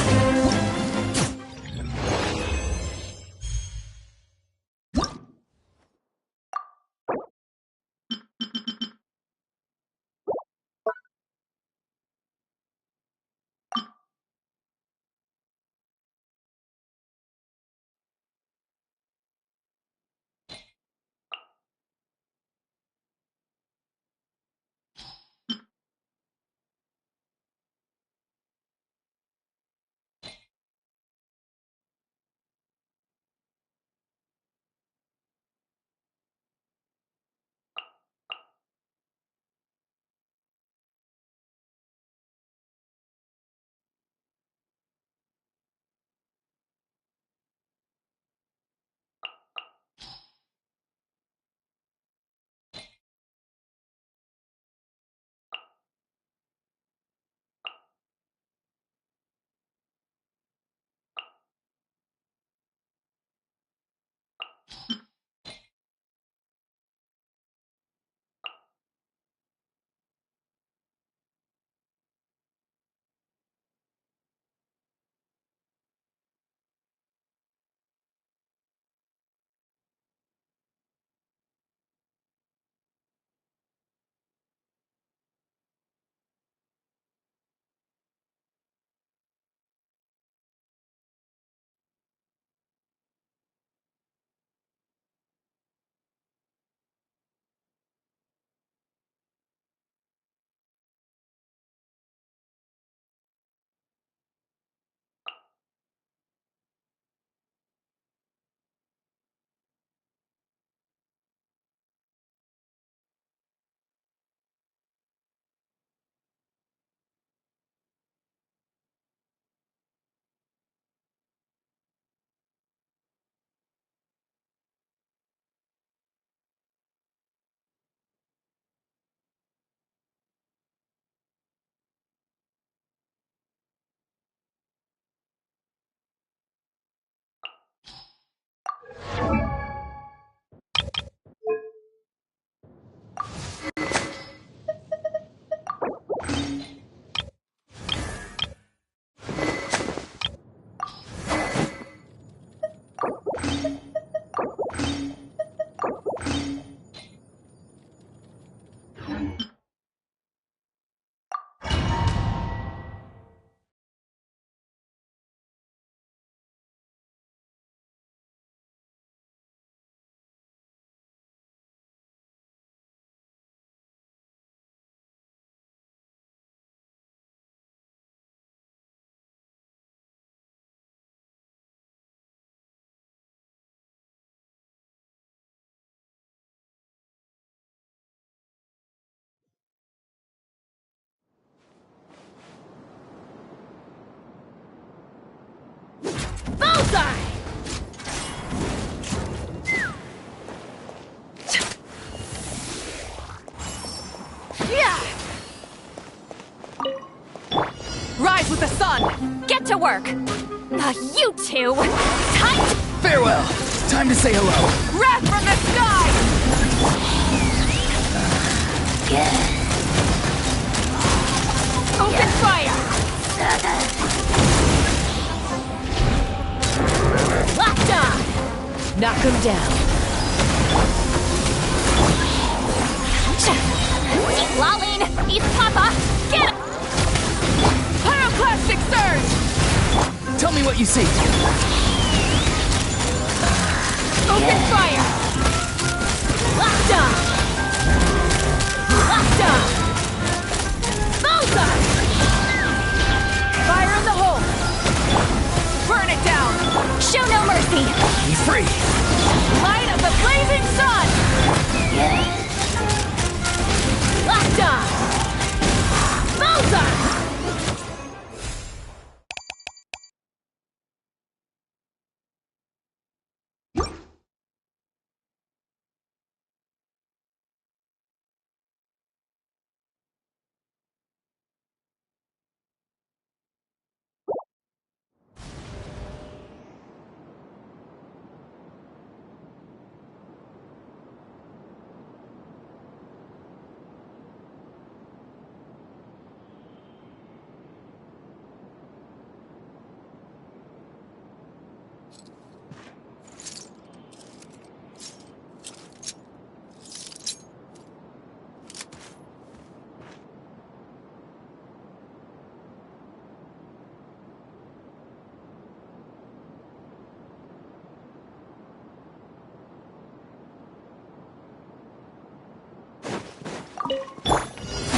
H: Bullseye! Yeah! Rise with the sun!
D: Get to work! You two! Tight!
I: Farewell! Time to say hello.
H: Wrath from the sky! Open fire!
D: Locked on!
H: Knock him down.
D: Keep lolling! He's Papa! Get him!
H: Pyroclastic surge!
I: Tell me what you see.
H: Open fire!
D: Locked on! Locked on!
H: Bullseye! Fire in the hole! Burn it down!
D: Show no mercy!
I: Be free.
H: Light of the blazing sun!
D: Locked on!
H: Bullseye!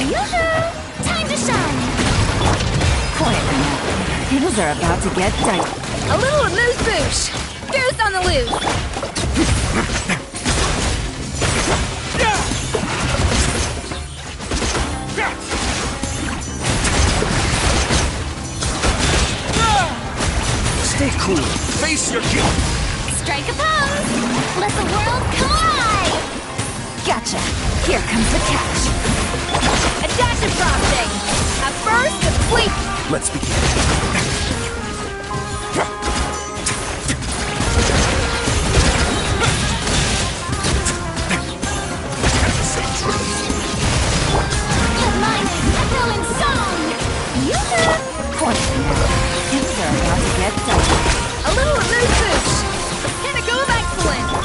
D: Yoo-hoo! Time to shine!
H: Quietly now. Things are about to get dicey.
D: A little amuse-bouche! Goose on the loose!
I: Stay cool. Face your guilt.
D: Strike a pose! Let the world come alive!
H: Gotcha. Here comes the catch.
D: A dash of frosting! A burst of sleep!
I: Let's begin.
D: Hermione, a villain song! Yoo-hoo!
H: Quietly now. Things are about to get dicey.
D: A little amuse-bouche! Pinnacle of excellence!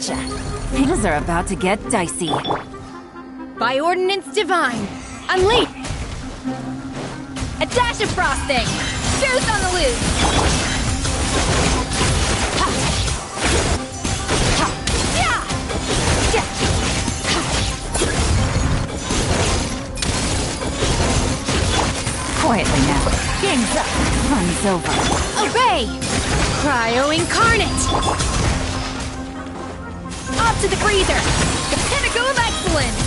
H: Gotcha. Things are about to get dicey. By Ordinance Divine, unleash! A dash of frosting! Juice on the loose! Ha! Ha! Yeah! Yeah! Ha! Quietly now. Game's up. Fun's over. Obey! Cryo Incarnate! Up to the breather! The pinnacle of excellence!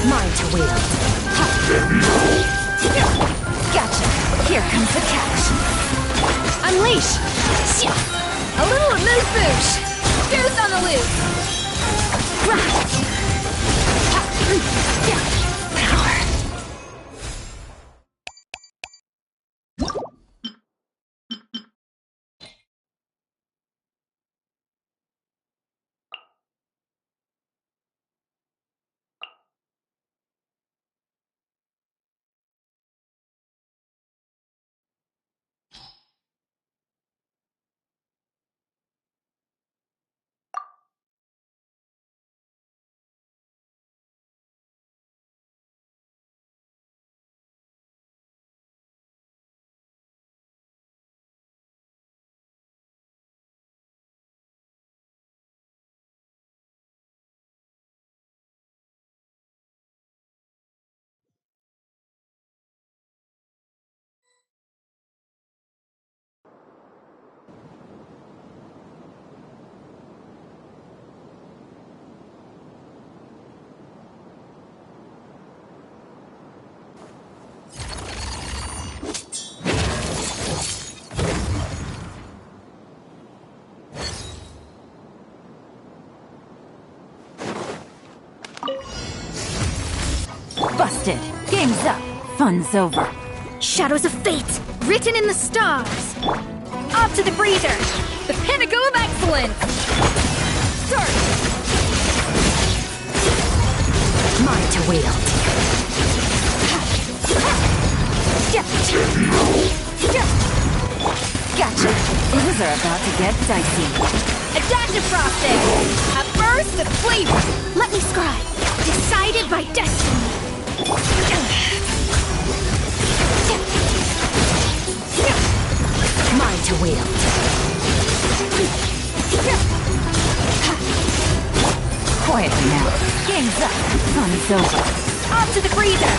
H: Mine to wield. Gotcha. Here comes the catch. Unleash! A little amuse-bouche! Juice on the loose! Power. Busted. Game's up. Fun's over. Shadows of fate, written in the stars. Up to the breather. The pinnacle of excellence. Start. Mine to wield. Gotcha. Things are about to get dicey. A dash of frosting. A burst of flavor.
A: Let me scribe. Decided by destiny.
H: Mine to wield. Quietly now. Game's up. Fun's over. Up to the breather.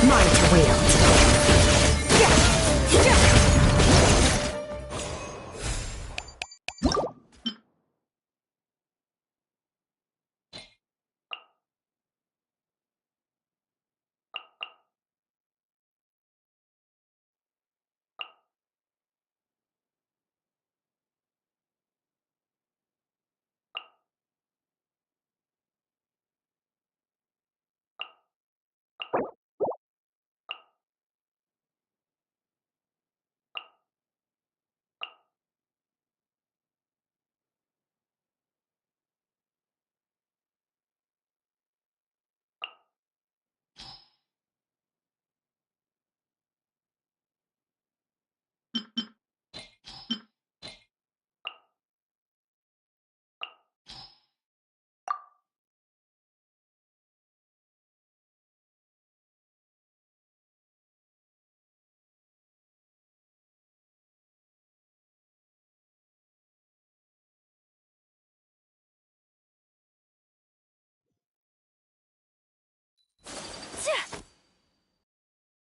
H: Mine to wield.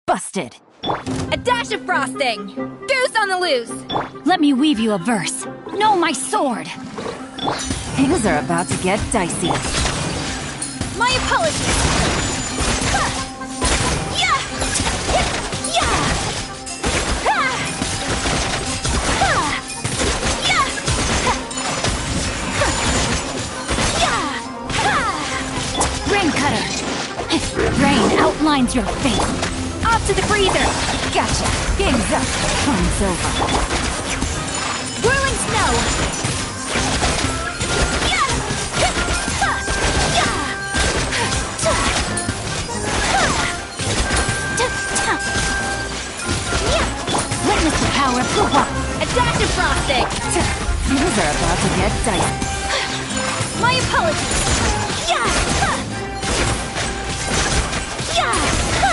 H: Busted. A dash of frosting. Deuce on the loose. Let me weave you a verse. Know my sword. Things are about to get dicey. My apologies. Yeah. Yeah. Rain cutter. Rain outlines your face. Up to the breather! Gotcha! Game's up! Fun's over. Whirling snow! Yeah! A dash of frosting! Things are about to get dicey. My apologies! Yeah! Ha! Yeah! Ha!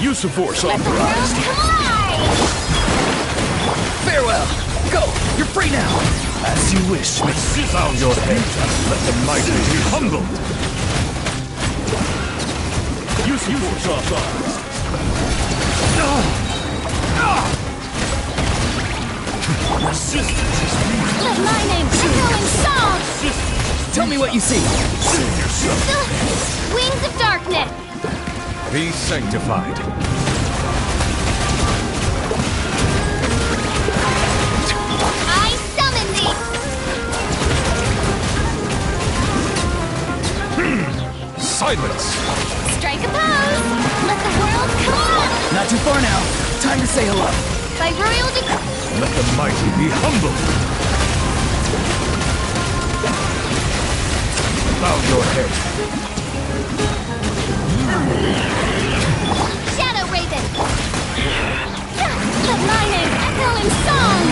I: Use the force authorized.
G: Farewell! Go! You're free now!
I: As you wish, Miss. Bow your head. Let the mighty be humbled. Use the force authorized. Resistance is needed.
H: Let my name echo in song!
G: Tell me what you see.
I: Save yourself.
H: The wings of darkness!
I: Be sanctified.
H: I summon thee!
I: Silence.
H: Strike a pose! Let the world come on!
G: Not too far now. Time to say hello.
H: By royal decree...
I: Let the mighty be humbled. Bow your head.
H: Shadow Raven! Let my name echo in song!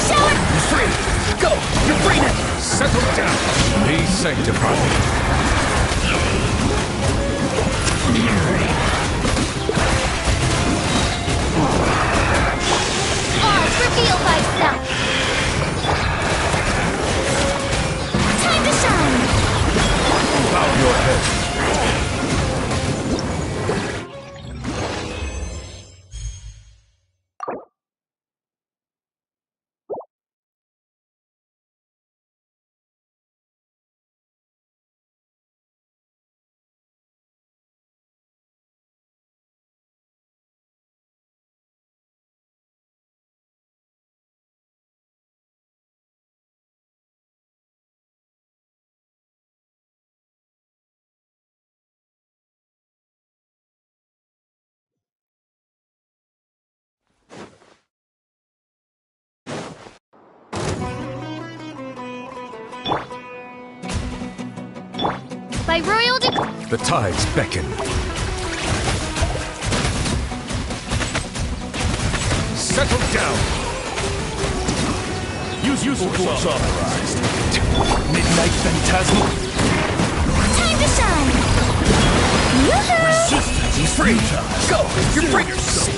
H: Shower...
G: You're free! Go! You're free now!
I: Settle down. Be sanctified.
H: Art, reveal thyself! Time to shine!
I: Bow your head.
H: By royal decree...
I: The tides beckon. Settle down. Use force authorized. Midnight phantasmal.
H: Time to shine! Yoo-hoo!
I: Resistance is free.
G: Go! You're free!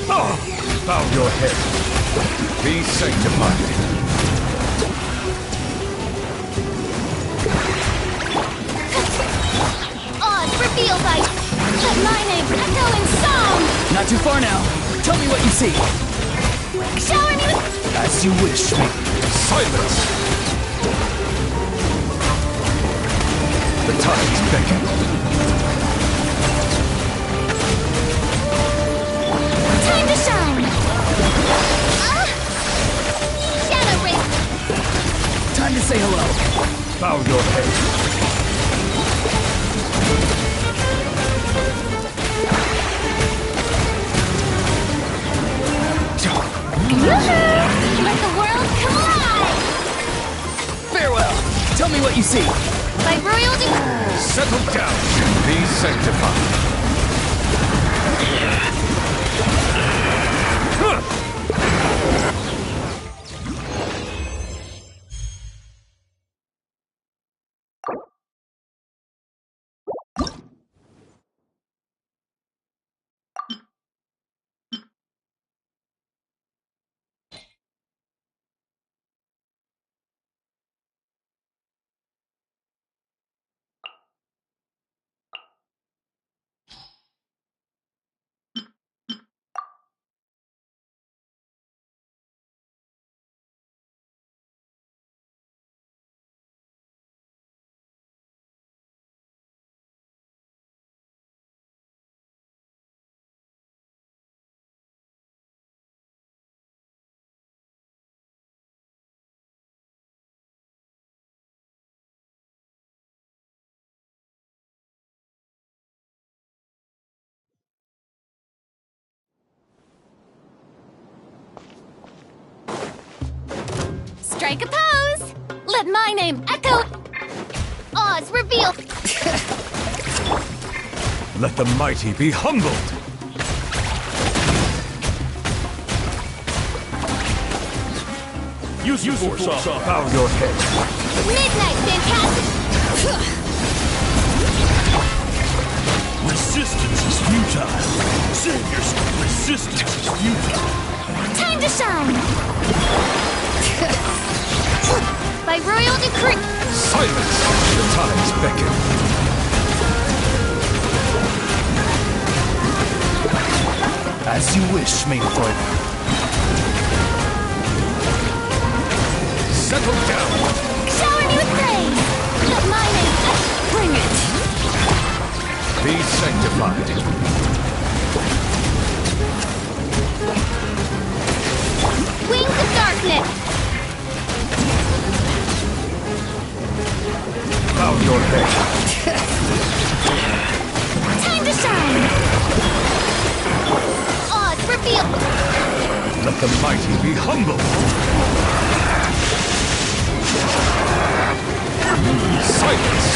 I: Bow your head. Be sanctified.
H: Oz, reveal thy... Let my name echo in song!
G: Not too far now. Tell me what you see.
H: Shower me with...
I: As you wish, me. Silence. The tides beckon.
H: Time to shine! Shadow Raven!
G: Time to say hello.
I: Bow your head.
H: Let the world come alive!
G: Farewell! Tell me what you see.
H: By royal decree...
I: Settle down. Be sanctified.
H: Strike a pose! Let my name echo! Oz, reveal!
I: Let the mighty be humbled! Use force off. Bow your head.
H: Midnight, fantastic!
I: Resistance is futile. Save yourself. Resistance is futile.
H: Time to shine! By royal decree!
I: Silence! The tides beckon. As you wish, Maidfoot. Settle down!
H: Shower me with praise! Let my name bring it!
I: Be sanctified.
H: Wings of darkness!
I: Bow your head.
H: Time to shine! Oz, reveal!
I: Let the mighty be humbled. Silence!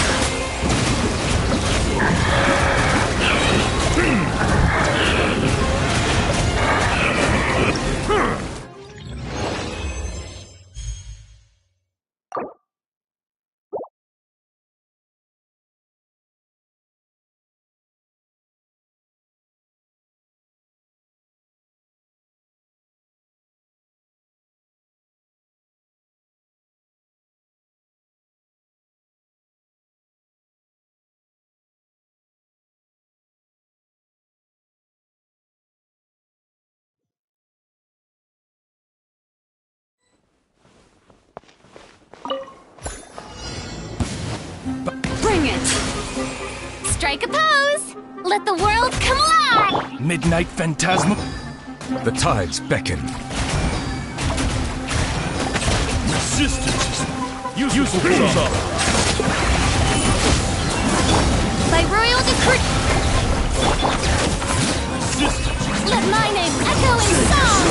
H: Bring it! Strike a pose! Let the world come alive!
I: Midnight phantasma. The tides beckon. Resistance is useful.
H: By royal decree!
I: Resistance.
H: Let my name echo in song!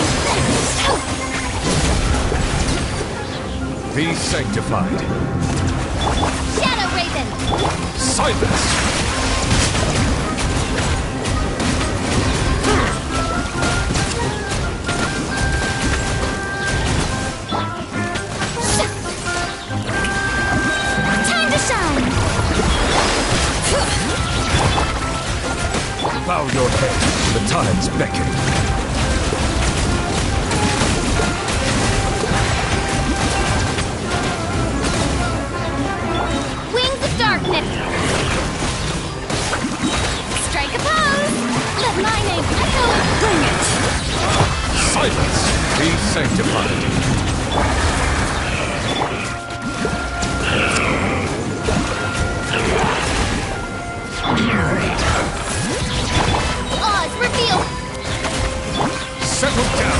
I: Be sanctified.
H: Shadow Raven!
I: Silence!
H: Time to shine!
I: Bow your head. The tides beckon.
H: Wings of darkness! Strike a pose! Let my name echo! Bring it!
I: Silence! Be sanctified.
H: Oz, reveal!
I: Settle down!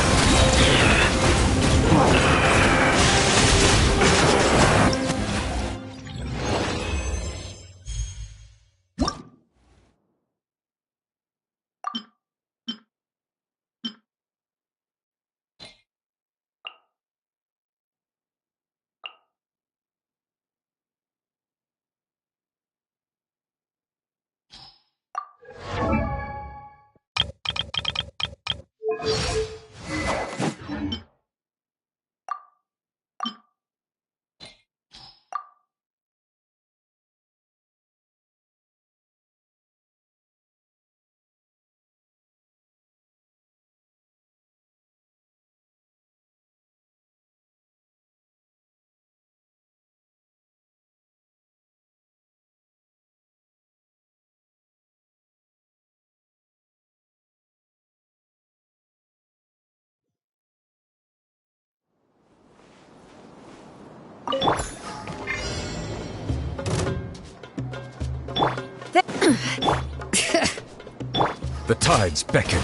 I: The tides beckon.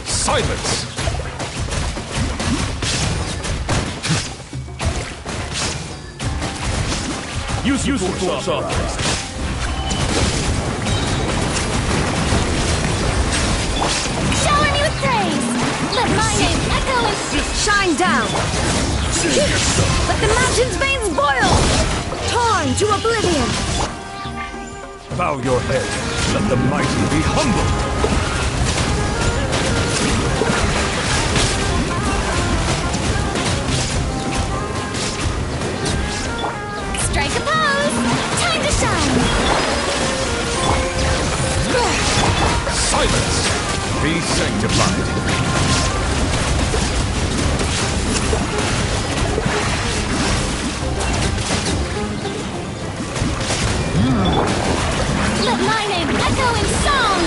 I: Silence! Use force authorized.
H: Shower me with praise! Let my name echo in...
F: Shine down!
H: Let the mountain's veins boil! Torn to oblivion!
I: Bow your head. Let the mighty be humble.
A: Strike a pose! Time to shine!
I: Silence! Be sanctified.
A: Let my name echo in song!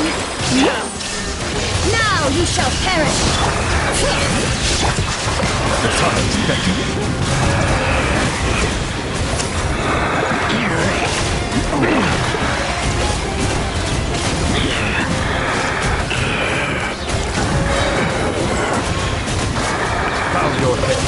H: Now you shall perish!
I: The tides beckon. Bow your head.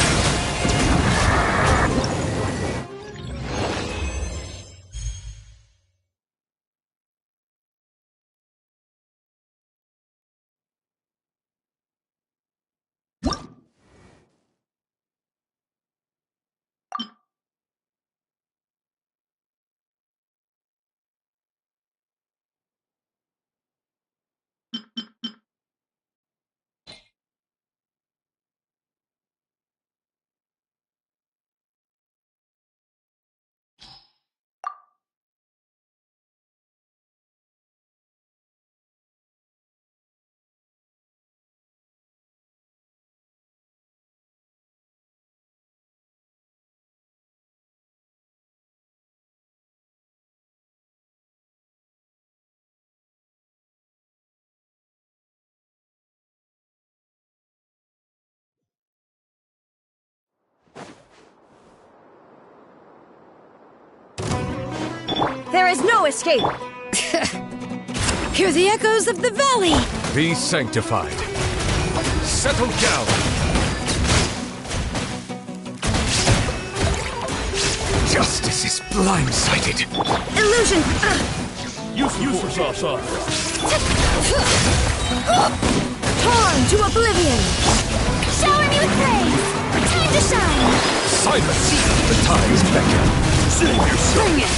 H: There is no escape! Hear the echoes of the valley!
I: Be sanctified. Settle down. Justice is blindsided.
H: Illusion!
I: Use yourself.
H: Torn to oblivion!
A: Shower me with praise! Time to shine!
I: Silence! The tides beckon. Save yourself.
H: Bring it!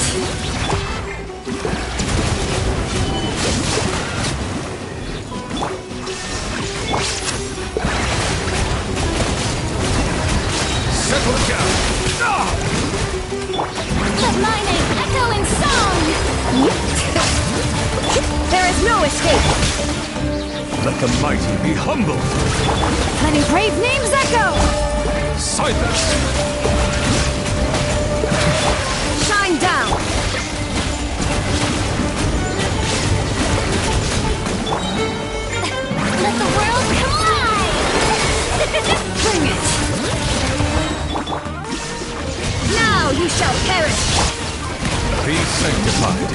I: Settle down.
A: Let my name echo in song!
H: There is no escape!
I: Let the mighty be humble.
H: Letting brave names echo!
I: Silence!
H: Shine down!
A: Let the world come alive!
H: Bring it! Now you shall perish!
I: Be sanctified.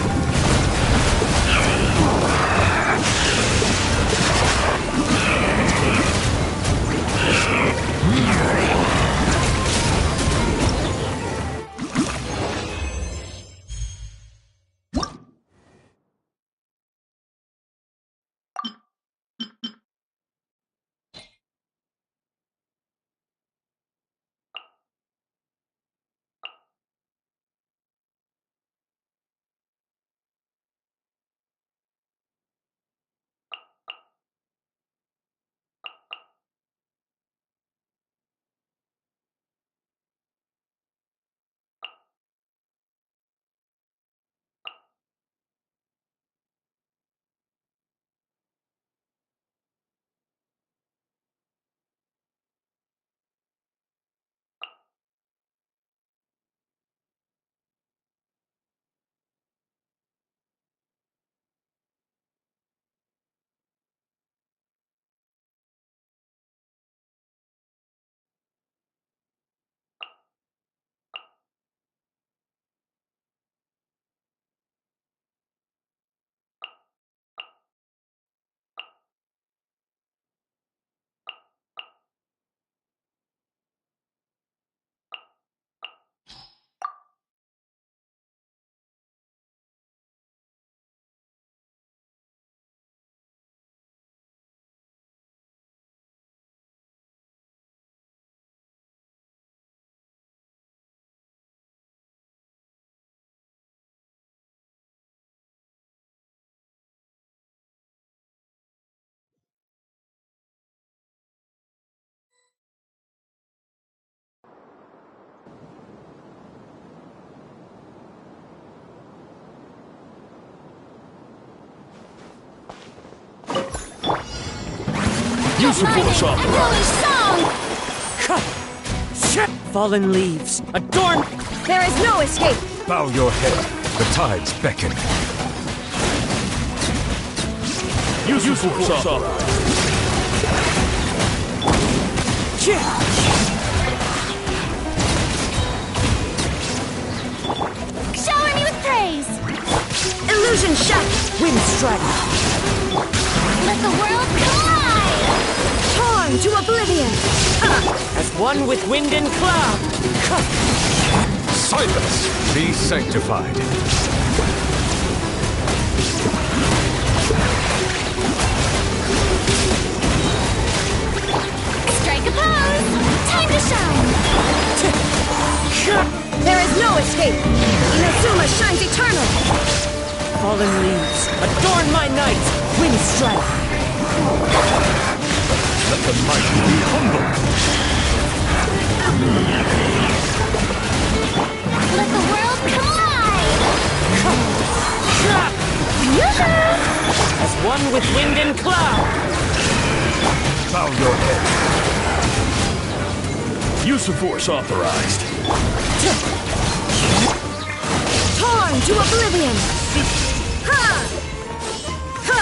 H: Use your force authorized.
G: Fallen leaves, adorn.
H: There is no escape.
I: Bow your head. The tides beckon. Use your force authorized.
A: Shower me with praise!
H: Illusion shut. Wind strider.
A: Let the world collide!
H: Torn to oblivion.
G: As one with wind and cloud.
I: Silence. Be sanctified.
A: Strike a pose! Time to shine!
H: There is no escape. Inazuma shines eternal.
G: Fallen leaves, adorn my night. Wind strider.
I: Let the mighty be humble.
A: Let the world collide!
G: As one with wind and cloud.
I: Bow your head. Use of force authorized.
H: Torn to oblivion. Ha! Ha!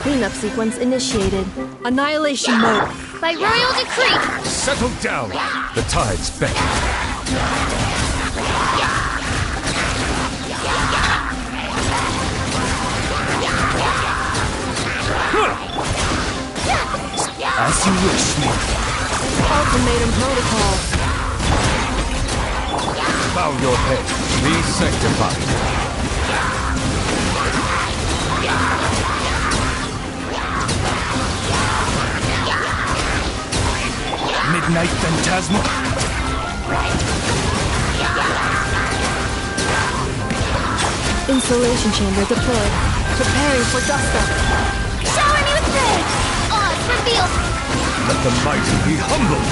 F: Cleanup sequence initiated.
H: Annihilation mode.
A: By royal decree!
I: Settle down. The tides beckon. As you wish, me.
F: Ultimatum protocol.
I: Bow your head. Be sanctified. Ignite Phantasma.
F: Insulation chamber deployed. Preparing for dust-up.
A: Shower me with rage! Oz revealed!
I: Let the mighty be humbled.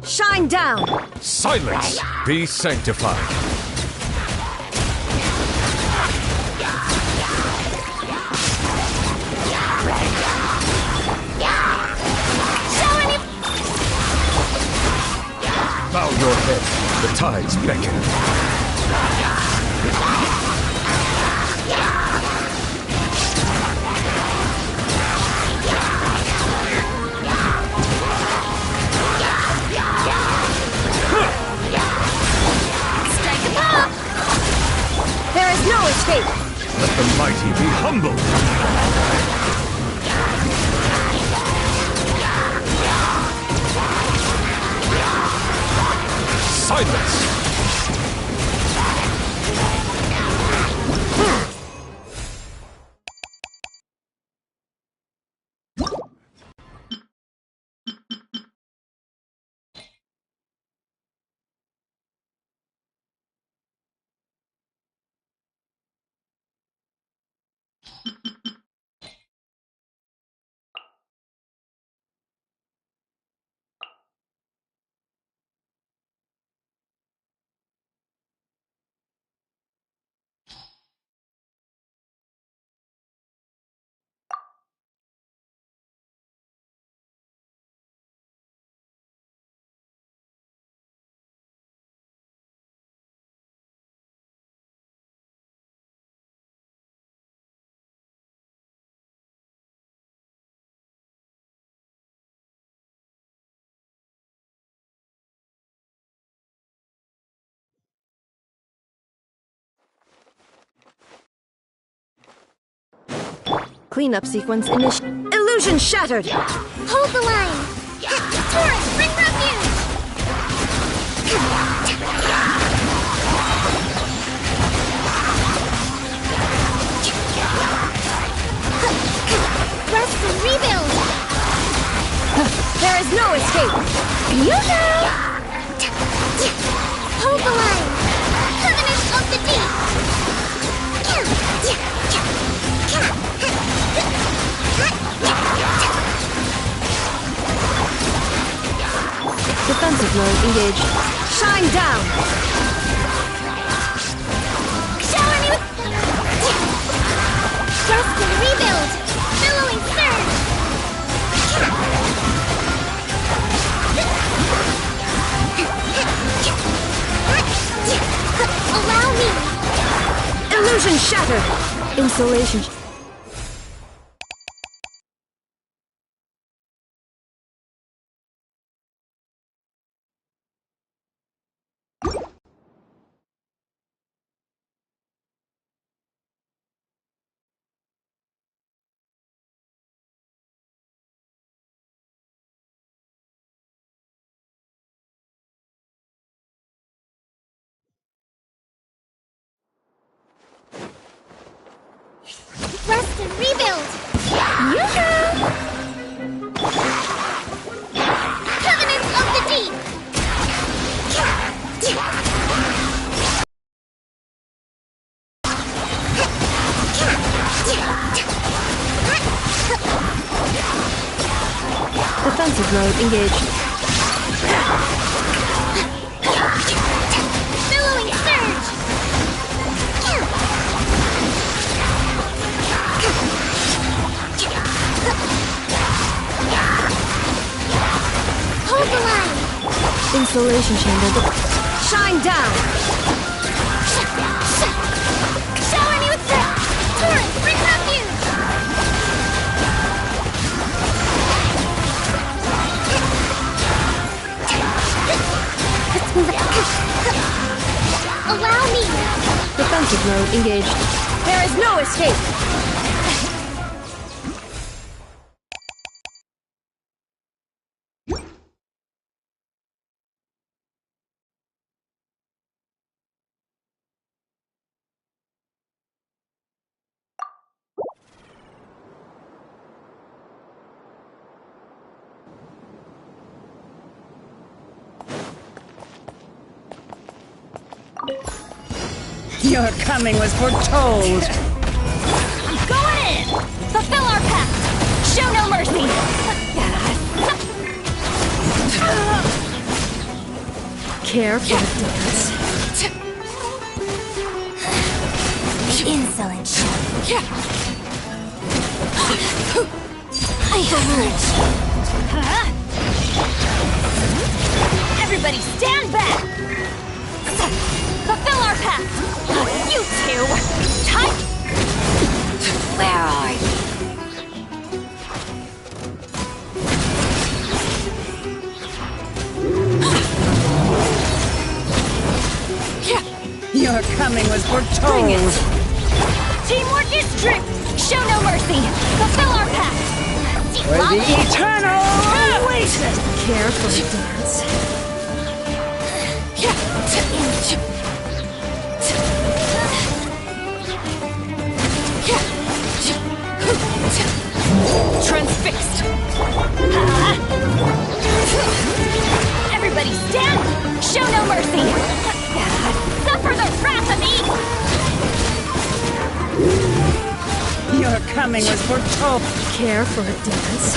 H: Shine down!
I: Silence! Be sanctified. Bow your head. The tides beckon.
H: There is no escape!
I: Let the mighty be humbled. Silence!
F: Cleanup sequence initiated.
H: Illusion shattered!
A: Hold the line! Taurus, bring refuge! Rest and rebuild!
H: There is no escape!
A: Yoo-hoo! Hold the line! Covenant of the Deep!
F: Defensive mode engaged.
H: Shine down!
A: Shower me with... Rest and rebuild! Billowing surge! Allow me!
H: Illusion shattered!
F: Insulation.
A: Rest and rebuild! Yoo-hoo! Covenant of the Deep!
F: Defensive mode engaged.
A: Billowing surge!
F: Installation chamber.
H: Shine down!
A: Shower me with that! Torrent, bring refuge! Allow me!
F: Defensive mode engaged.
H: There is no escape!
G: Your coming was foretold.
H: I'm going in! Fulfill our pact! Show no mercy!
F: Care for the dance.
A: The insolent show. I
H: Everybody stand back! Fulfill our pact! You two! Tight! Where are you?
G: Your coming was foretold.
H: Bring it! Teamwork is strength! Show no mercy! Fulfill our pact!
G: For the eternal oasis!
F: Care for the dance.
H: Transfixed! Everybody stand! Show no mercy! Suffer the wrath of Eve!
G: Your coming was foretold.
F: Care for a dance.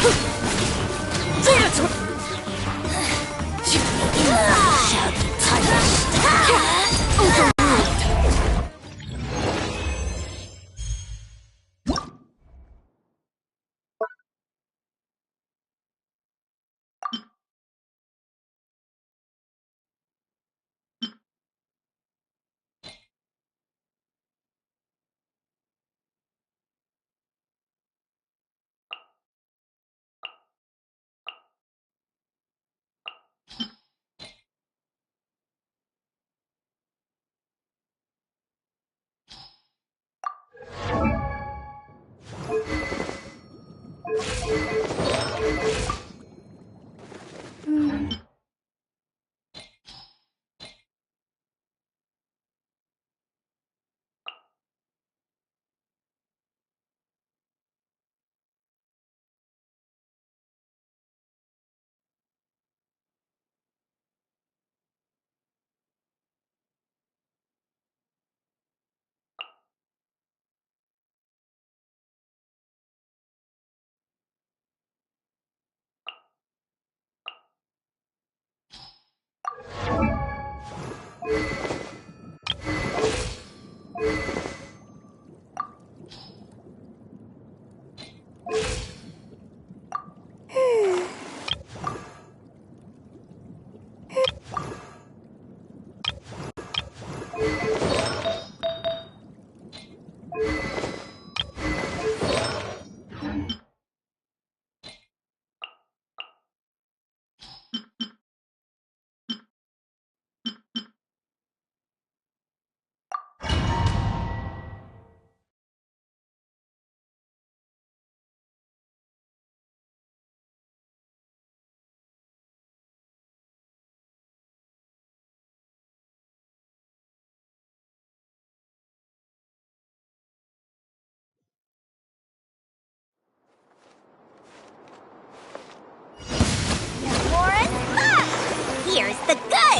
A: Here's the good!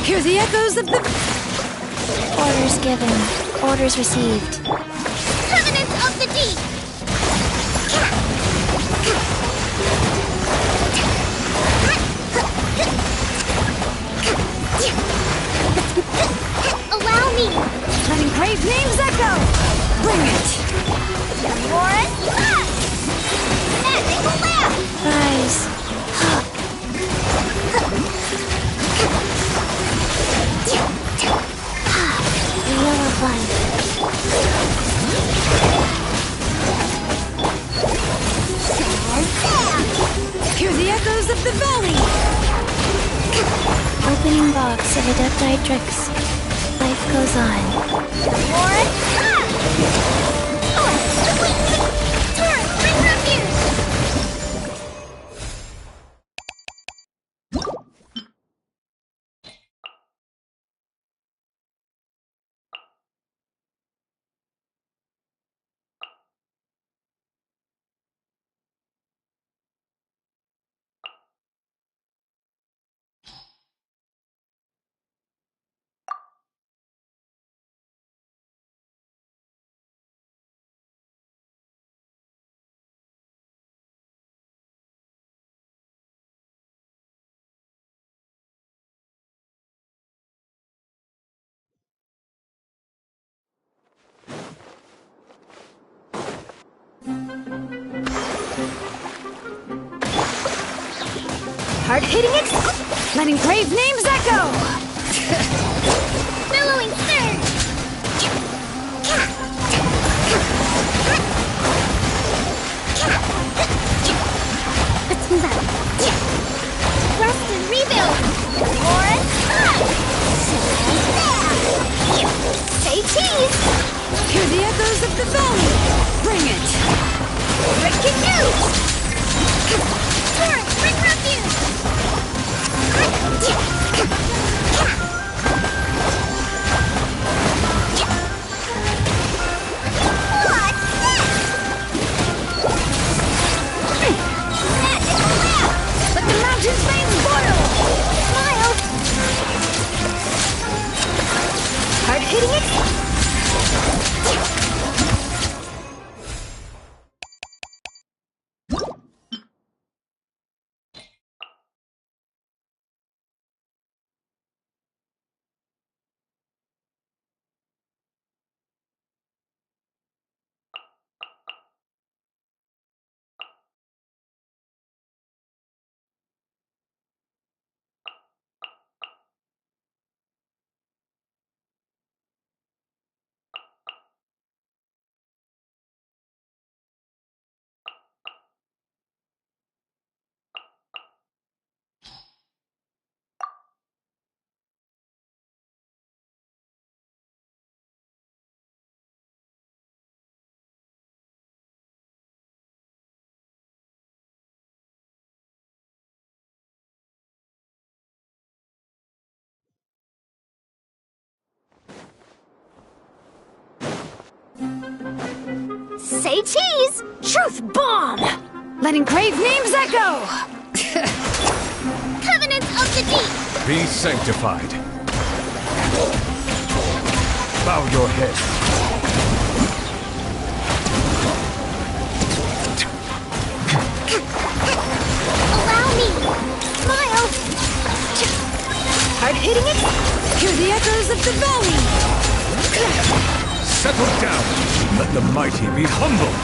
H: Hear the echoes of the...
C: Orders given. Orders received.
A: Covenants of the Deep! Allow me!
H: Let engraved names echo! Bring it!
A: Warren, magic lamp!
C: Rise.
H: the valley!
C: Opening box of Adepti-Trix. Life goes on.
A: Lauren! Torrent, bring refuge!
H: Hard-hitting it! Letting brave names echo!
A: Billowing surge!
C: Let's move out.
A: Rest and rebuild! Lauren! Say cheese!
H: Hear the echoes of the valley! Bring it!
A: Breaking news! Torrent, bring refuge! What's this?
H: Let the mountain's veins boil!
A: Smile!
H: Hard-hitting it!
A: Say cheese!
H: Truth bomb! Letting brave names echo!
A: Covenants of the Deep!
I: Be sanctified. Bow your head.
A: Allow me! Smile!
H: Hard-hitting it? Hear the echoes of the valley!
I: Settle down. Let the mighty be humbled.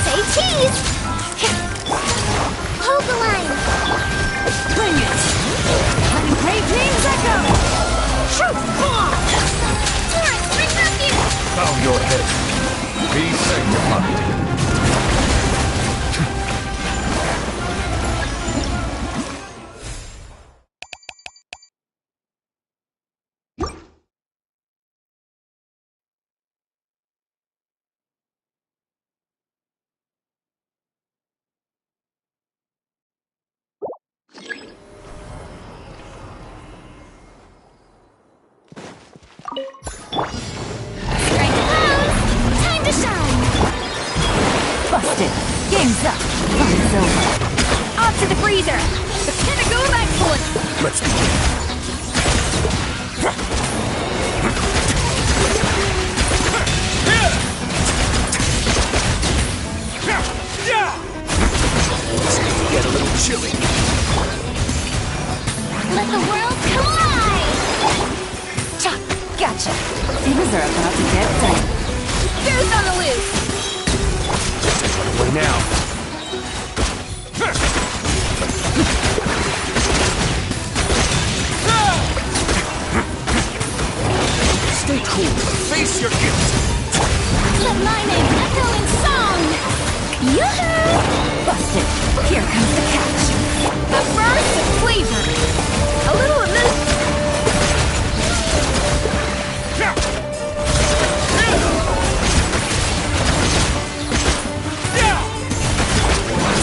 A: Say cheese! Hold the line!
H: Bring it! Letting brave names echo! Truth bomb!
A: Torrent, bring refuge!
I: Bow your head. Be sanctified.
A: Strike a pose! Time to shine!
H: Busted! Game's up! Fun's over!
A: Off to the freezer! The pinnacle of excellence!
I: Let's begin. This could get a little chilly.
A: Let the world collide!
H: Cha! Gotcha! Things are about to get tight.
A: Goose on the loose!
I: Run away now. Stay cool. Face your guilt.
H: my name echo in song! Yoo-hoo! Busted. Here comes the catch. A burst of flavor. A little of this.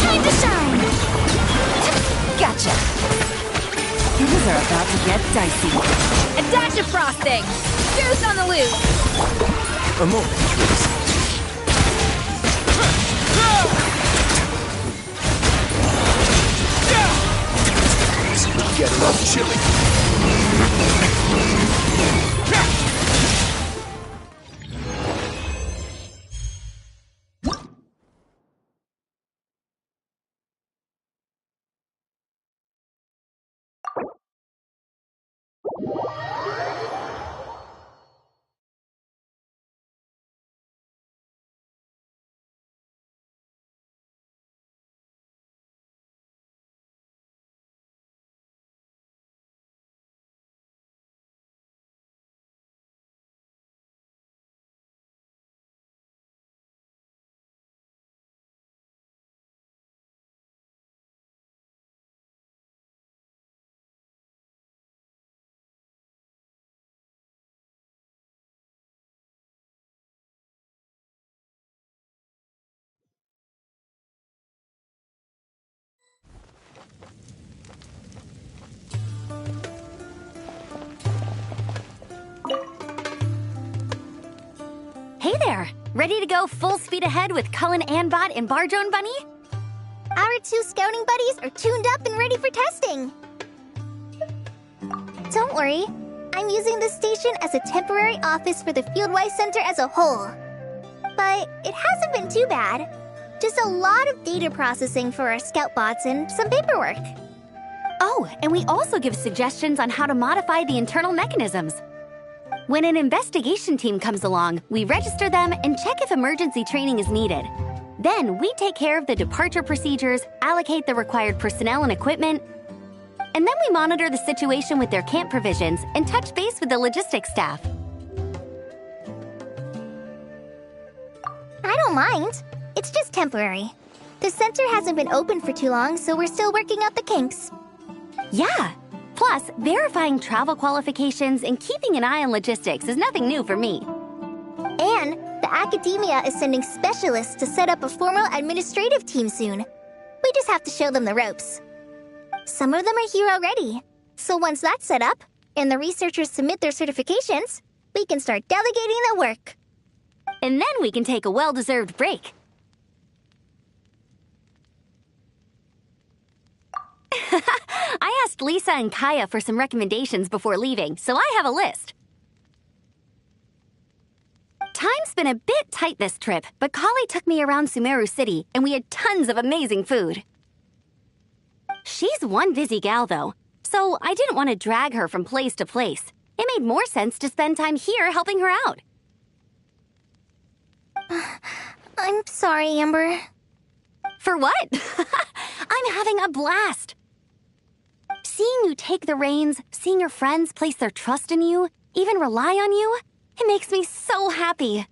H: Time to shine! Gotcha. Things are about to get dicey. A dash of frosting! Juice on the loose!
G: A moment, please.
I: Get enough chili.
D: Hey there! Ready to go full speed ahead with Cullen Anbot and Bardrone Bunny?
C: Our 2 scouting buddies are tuned up and ready for testing. Don't worry, I'm using this station as a temporary office for the Fieldwise Center as a whole. But it hasn't been too bad. Just a lot of data processing for our scout bots and some paperwork.
D: Oh, and we also give suggestions on how to modify the internal mechanisms. When an investigation team comes along, we register them and check if emergency training is needed. Then we take care of the departure procedures, allocate the required personnel and equipment, and then we monitor the situation with their camp provisions and touch base with the logistics staff.
C: I don't mind. It's just temporary. The center hasn't been open for too long, so we're still working out the kinks.
D: Yeah. Plus, verifying travel qualifications and keeping an eye on logistics is nothing new for me.
C: And the academia is sending specialists to set up a formal administrative team soon. We just have to show them the ropes. Some of them are here already. So once that's set up, and the researchers submit their certifications, we can start delegating the work.
D: And then we can take a well-deserved break. I asked Lisa and Kaya for some recommendations before leaving, so I have a list. Time's been a bit tight this trip, but Kali took me around Sumeru City, and we had tons of amazing food. She's one busy gal, though, so I didn't want to drag her from place to place. It made more sense to spend time here helping her out.
C: I'm sorry, Amber.
D: For what? I'm having a blast. Seeing you take the reins, seeing your friends place their trust in you, even rely on you, it makes me so happy.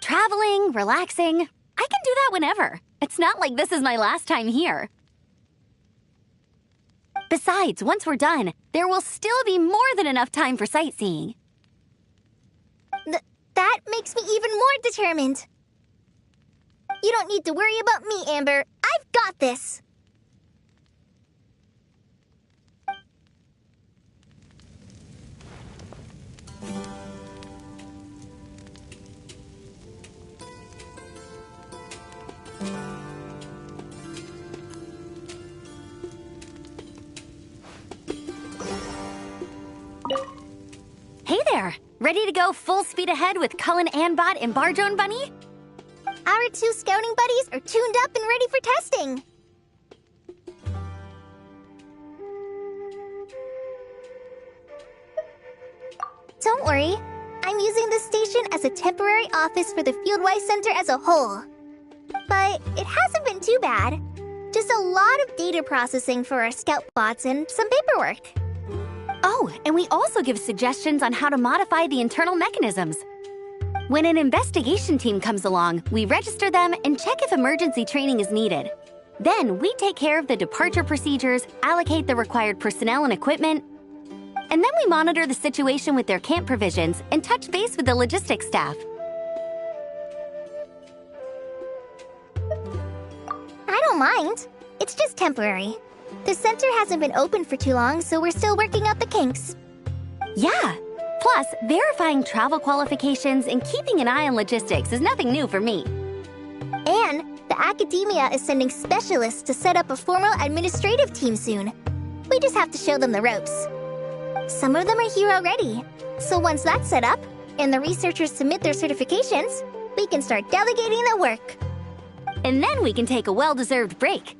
D: Traveling, relaxing, I can do that whenever. It's not like this is my last time here. Besides, once we're done, there will still be more than enough time for sightseeing.
C: That makes me even more determined. You don't need to worry about me, Amber. I've got this.
D: Hey there! Ready to go full speed ahead with Cullen Anbot and Bardrone Bunny?
C: Our 2 scouting buddies are tuned up and ready for testing. Don't worry, I'm using this station as a temporary office for the Fieldwise Center as a whole. But it hasn't been too bad. Just a lot of data processing for our scout bots and some paperwork.
D: Oh, and we also give suggestions on how to modify the internal mechanisms. When an investigation team comes along, we register them and check if emergency training is needed. Then we take care of the departure procedures, allocate the required personnel and equipment, and then we monitor the situation with their camp provisions and touch base with the logistics staff.
C: I don't mind. It's just temporary. The center hasn't been open for too long, so we're still working out the kinks.
D: Yeah. Plus, verifying travel qualifications and keeping an eye on logistics is nothing new for me.
C: And the academia is sending specialists to set up a formal administrative team soon. We just have to show them the ropes. Some of them are here already. So once that's set up, and the researchers submit their certifications, we can start delegating the work.
D: And then we can take a well-deserved break.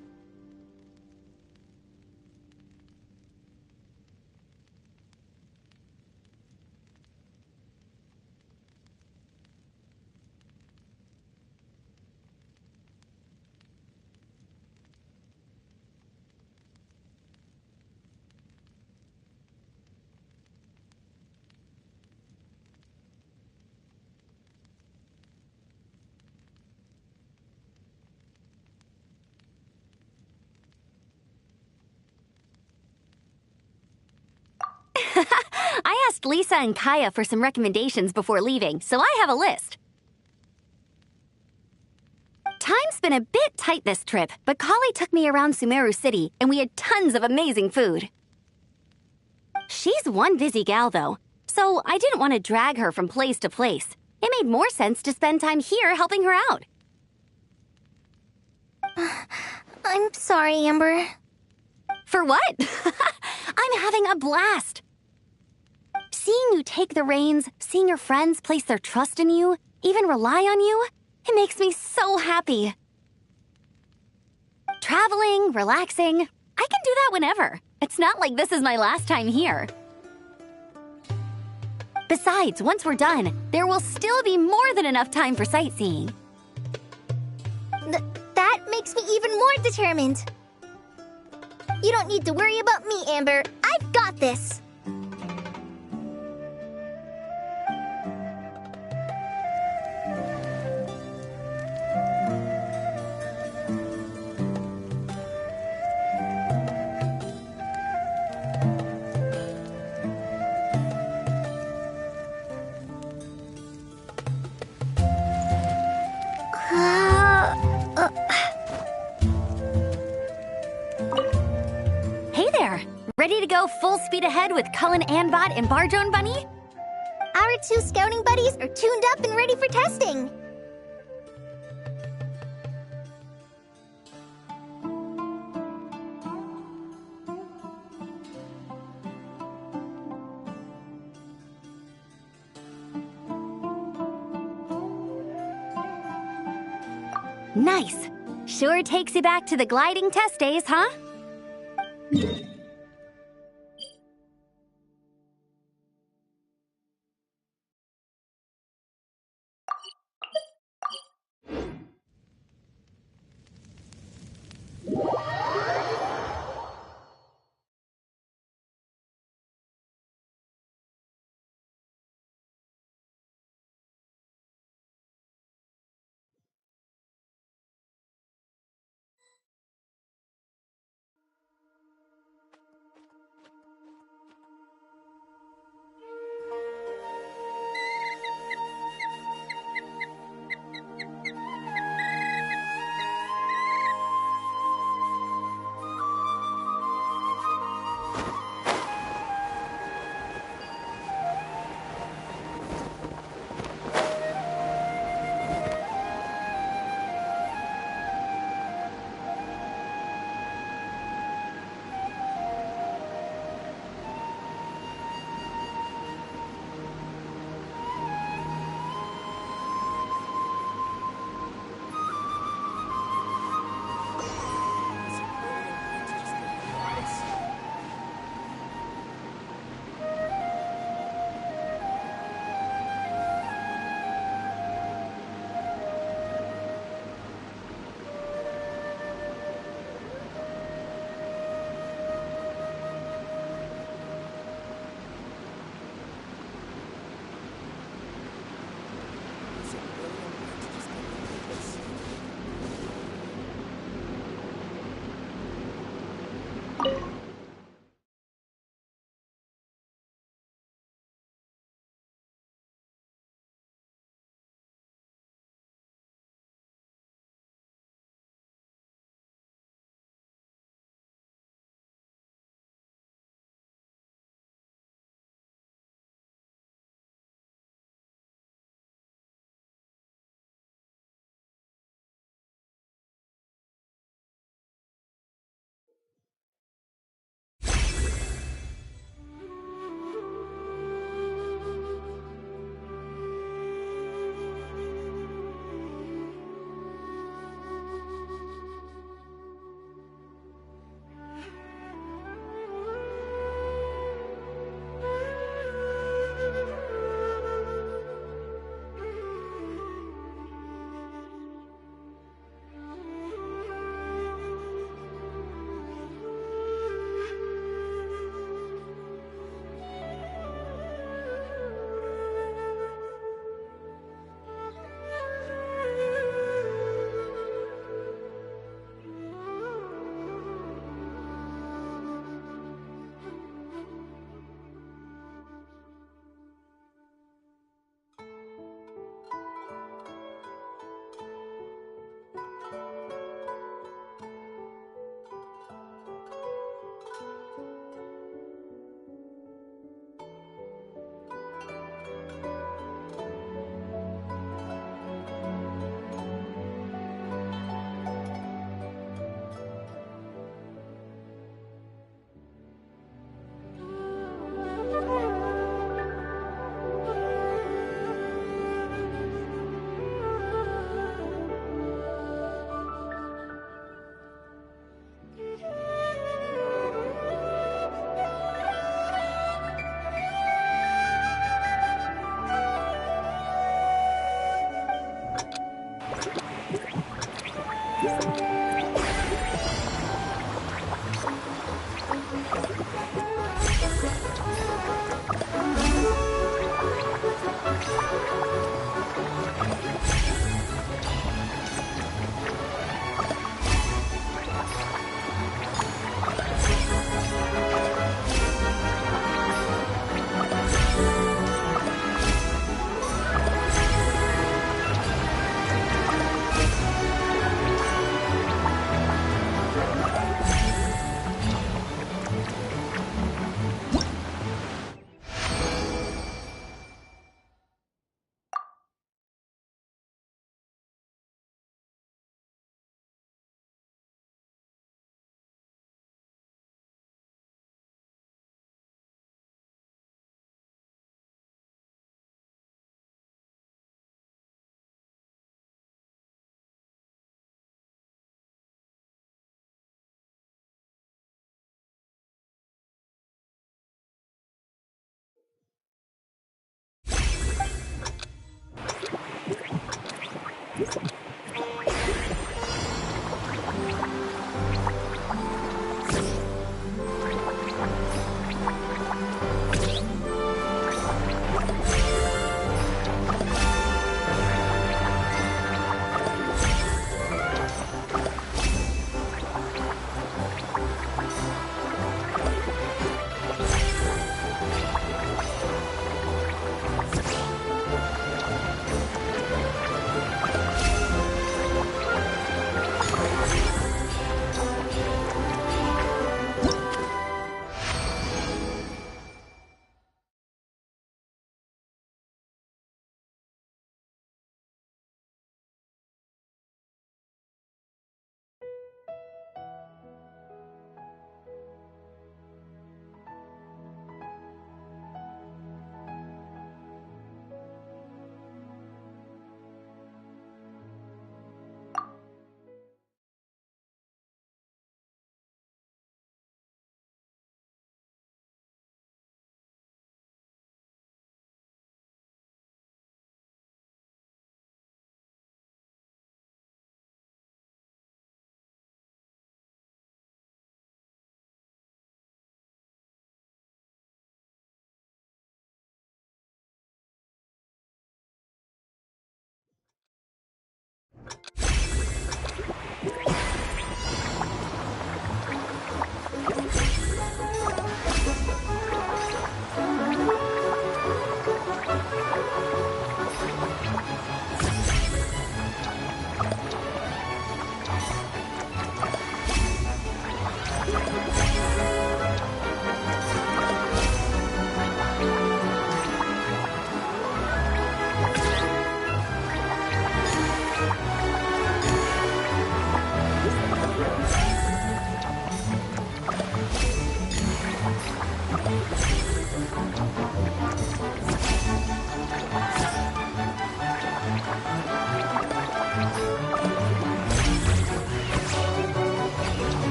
D: I asked Lisa and Kaya for some recommendations before leaving, so I have a list. Time's been a bit tight this trip, but Kali took me around Sumeru City, and we had tons of amazing food. She's one busy gal, though, so I didn't want to drag her from place to place. It made more sense to spend time here helping her out.
C: I'm sorry, Amber.
D: For what? I'm having a blast. Seeing you take the reins, seeing your friends place their trust in you, even rely on you, it makes me so happy. Traveling, relaxing, I can do that whenever. It's not like this is my last time here. Besides, once we're done, there will still be more than enough time for sightseeing.
C: That makes me even more determined. You don't need to worry about me, Amber. I've got this.
D: Hey there! Ready to go full speed ahead with Cullen Anbot and Bardrone Bunny?
C: Our two scouting buddies are tuned up and ready for testing.
D: Nice! Sure takes you back to the gliding test days, huh?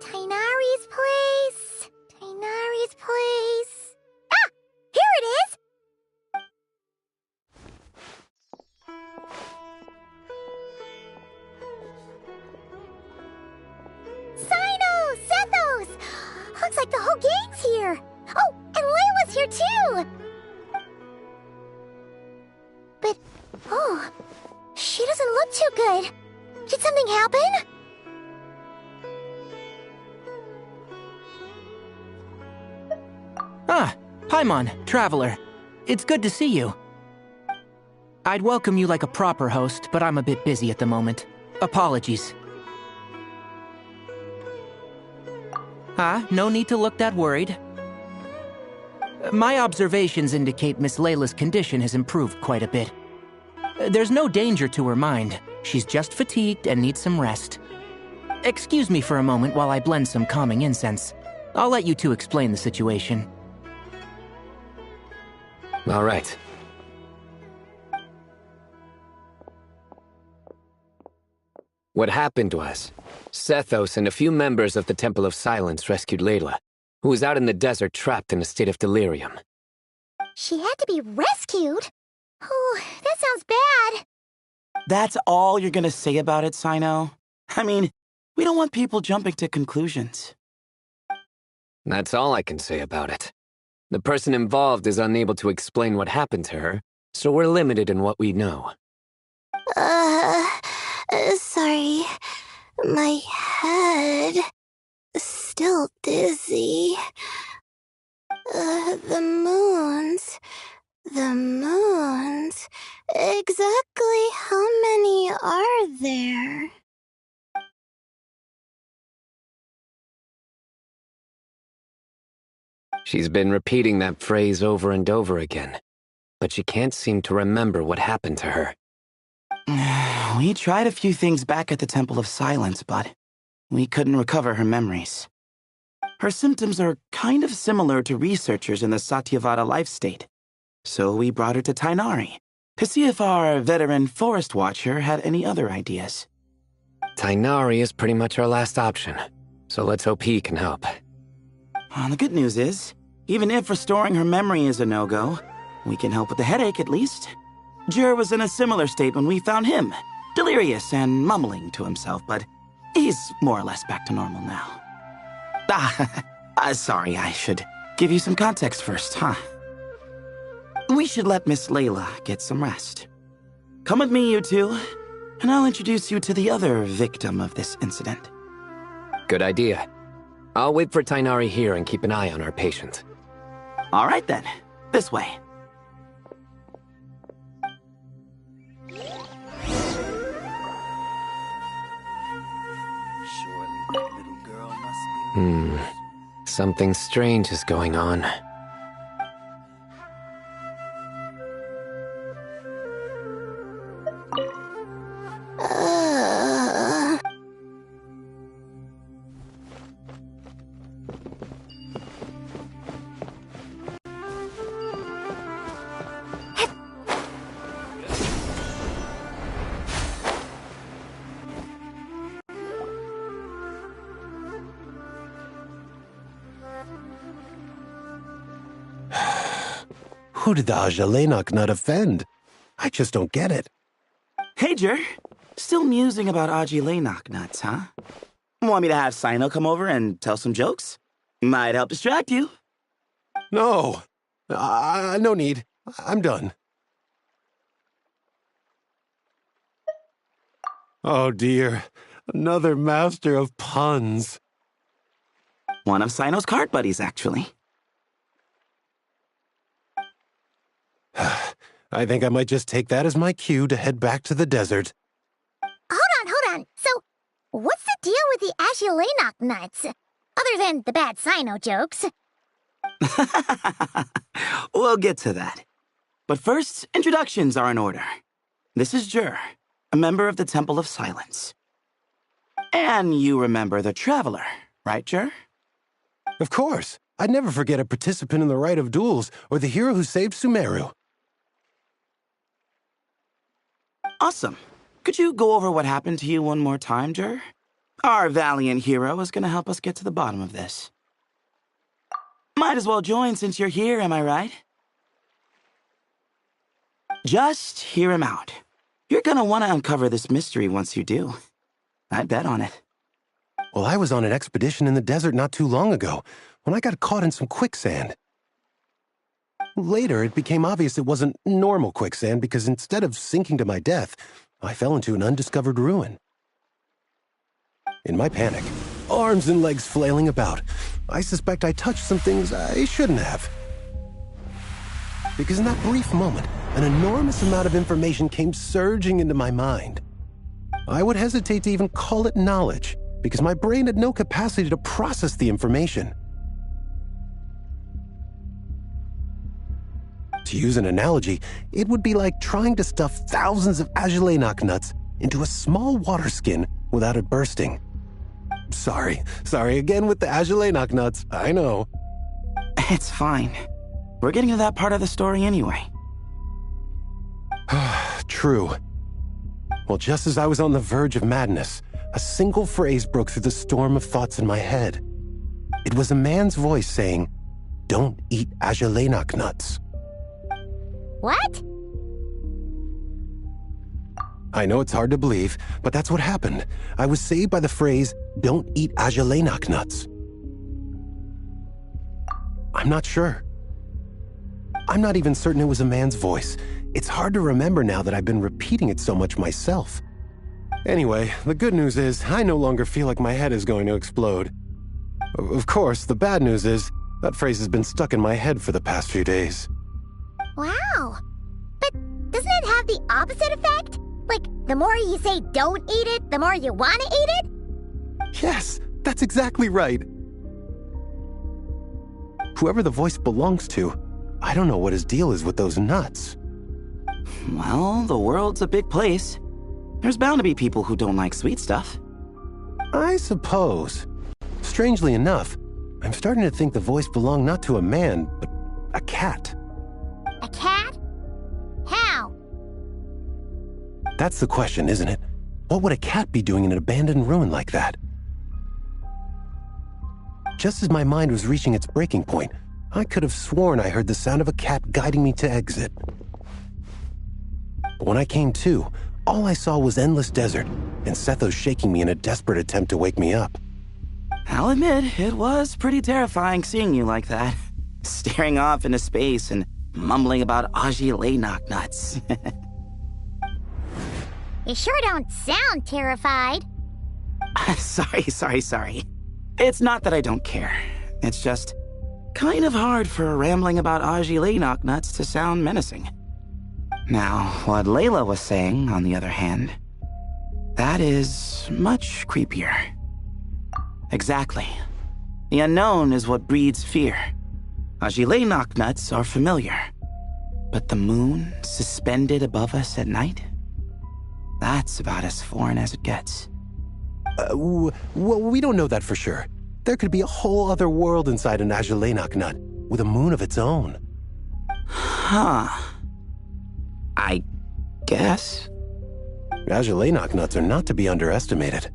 A: Tainari's place. Tainari's place. Ah! Here it is! Sino! Sethos! Looks like the whole gang's here. Oh, and Layla's here too! But, oh, she doesn't look too good. Did something happen?
G: Ah, Paimon, Traveler. It's good to see you. I'd welcome you like a proper host, but I'm a bit busy at the moment. Apologies. No need to look that worried. My observations indicate Miss Layla's condition has improved quite a bit. There's no danger to her mind. She's just fatigued and needs some rest. Excuse me for a moment while I blend some calming incense. I'll let you two explain the situation.
J: All right. What happened was, Sethos and a few members of the Temple of Silence rescued Layla, who was out in the desert trapped in a state of delirium.
A: She had to be rescued? Oh, that sounds bad.
K: That's all you're gonna say about it, Sino? I mean, we don't want people jumping to conclusions.
J: That's all I can say about it. The person involved is unable to explain what happened to her, so we're limited in what we know.
A: Sorry. My head... still dizzy. The moons... Exactly how many are there?
J: She's been repeating that phrase over and over again, but she can't seem to remember what happened to her.
K: We tried a few things back at the Temple of Silence, but we couldn't recover her memories. Her symptoms are kind of similar to researchers in the Satyavada life state, so we brought her to Tainari to see if our veteran forest watcher had any other ideas.
J: Tainari is pretty much our last option, so let's hope he can help.
K: The good news is, even if restoring her memory is a no-go, we can help with the headache at least. Jur was in a similar state when we found him, delirious and mumbling to himself, but he's more or less back to normal now. Sorry, I should give you some context first, huh? We should let Miss Layla get some rest. Come with me, you two, and I'll introduce you to the other victim of this incident.
J: Good idea. I'll wait for Tainari here and keep an eye on our patient.
K: All right then, this way.
J: Something strange is going on.
L: Who did the Ajalenok not offend? I just don't get it.
K: Hey, Jur. Still musing about Aji nuts, huh? Want me to have Sino come over and tell some jokes? Might help distract you.
L: No. No need. I'm done. Oh dear. Another master of puns.
K: One of Sino's card buddies, actually.
L: I think I might just take that as my cue to head back to the desert.
A: Hold on. So, what's the deal with the Ashilenok nuts? Other than the bad Sino jokes.
K: We'll get to that. But first, introductions are in order. This is Jur, a member of the Temple of Silence. And you remember the Traveler, right, Jur?
L: Of course. I'd never forget a participant in the Rite of Duels or the hero who saved Sumeru.
K: Awesome. Could you go over what happened to you one more time, Jur? Our valiant hero is gonna help us get to the bottom of this. Might as well join since you're here, am I right? Just hear him out. You're gonna want to uncover this mystery once you do. I'd bet on it.
L: Well, I was on an expedition in the desert not too long ago when I got caught in some quicksand. Later, it became obvious it wasn't normal quicksand because instead of sinking to my death, I fell into an undiscovered ruin. In my panic, arms and legs flailing about, I suspect I touched some things I shouldn't have. Because in that brief moment, an enormous amount of information came surging into my mind. I would hesitate to even call it knowledge, because my brain had no capacity to process the information. To use an analogy, it would be like trying to stuff thousands of Agelenok nuts into a small water skin without it bursting. Sorry again with the Agelenok nuts, I know.
K: It's fine. We're getting to that part of the story anyway.
L: True. Well, just as I was on the verge of madness, a single phrase broke through the storm of thoughts in my head. It was a man's voice saying, "Don't eat Agelenok nuts."
A: What?
L: I know it's hard to believe, but that's what happened. I was saved by the phrase, "Don't eat Agelenok nuts." I'm not sure. I'm not even certain it was a man's voice. It's hard to remember now that I've been repeating it so much myself. Anyway, the good news is I no longer feel like my head is going to explode. Of course, the bad news is that phrase has been stuck in my head for the past few days.
A: Wow. But doesn't it have the opposite effect? Like, the more you say don't eat it, the more you want to eat it?
L: Yes, that's exactly right. Whoever the voice belongs to, I don't know what his deal is with those nuts.
K: Well, the world's a big place. There's bound to be people who don't like sweet stuff.
L: I suppose. Strangely enough, I'm starting to think the voice belonged not to a man, but a cat.
A: A cat? How?
L: That's the question, isn't it? What would a cat be doing in an abandoned ruin like that? Just as my mind was reaching its breaking point, I could have sworn I heard the sound of a cat guiding me to exit. But when I came to, all I saw was endless desert, and Sethos shaking me in a desperate attempt to wake me up.
K: I'll admit, it was pretty terrifying seeing you like that. Staring off into space and mumbling about Agelenok nuts.
A: You sure don't sound terrified.
K: Sorry. It's not that I don't care. It's just kind of hard for rambling about Agelenok nuts to sound menacing. Now, what Layla was saying, on the other hand, that is much creepier. Exactly. The unknown is what breeds fear. Agelenok nuts are familiar. But the moon suspended above us at night? That's about as foreign as it gets.
L: Well, we don't know that for sure. There could be a whole other world inside an Agelenok nut, with a moon of its own.
K: Huh. I guess.
L: Agelenok nuts are not to be underestimated.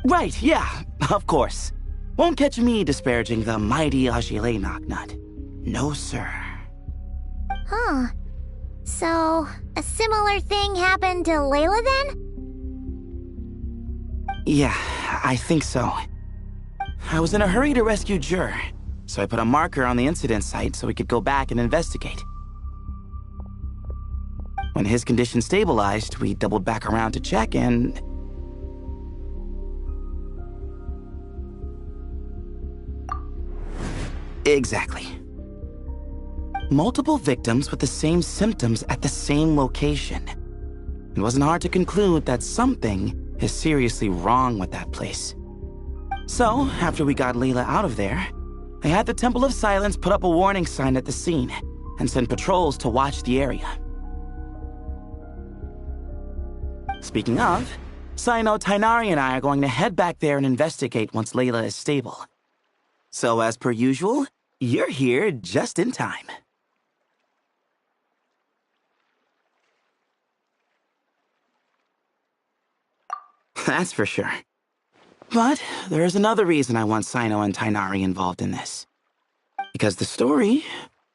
K: Right, yeah, of course. Won't catch me disparaging the mighty Agelenok nut. No, sir.
A: Huh. So, a similar thing happened to Layla then?
K: Yeah, I think so. I was in a hurry to rescue Jur, so I put a marker on the incident site so we could go back and investigate. When his condition stabilized, we doubled back around to check and... Exactly. Multiple victims with the same symptoms at the same location. It wasn't hard to conclude that something is seriously wrong with that place. So, after we got Layla out of there, I had the Temple of Silence put up a warning sign at the scene and send patrols to watch the area. Speaking of, Sino, Tainari, and I are going to head back there and investigate once Layla is stable. So, as per usual, you're here just in time. That's for sure. But there's another reason I want Sino and Tainari involved in this. Because the story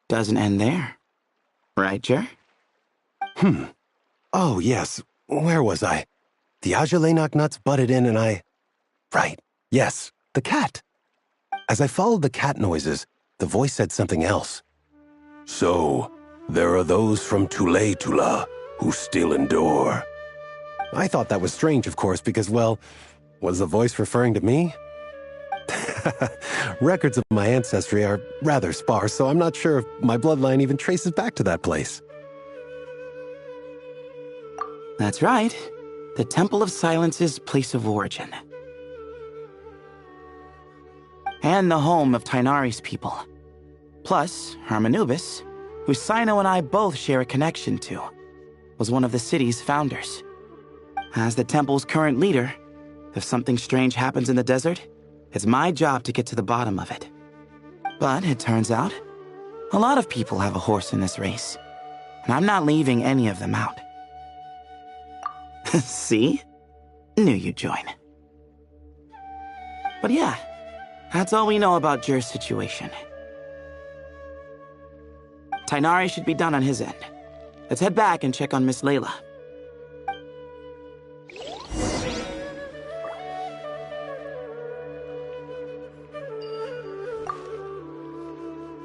K: doesn't end there. Right, Jer?
L: Oh, yes. Where was I? The Ajalainak nuts butted in and I... Right. Yes, the cat. As I followed the cat noises, the voice said something else.
B: So, there are those from Tula who still endure.
L: I thought that was strange, of course, because, well, was the voice referring to me? Records of my ancestry are rather sparse, so I'm not sure if my bloodline even traces back to that place.
K: That's right. The Temple of Silence's place of origin. And the home of Tainari's people. Plus, Hermanubis, who Sino and I both share a connection to, was one of the city's founders. As the temple's current leader, if something strange happens in the desert, it's my job to get to the bottom of it. But it turns out, a lot of people have a horse in this race, and I'm not leaving any of them out. See? Knew you'd join. But yeah, that's all we know about Jer's situation. Tainari should be done on his end. Let's head back and check on Miss Layla.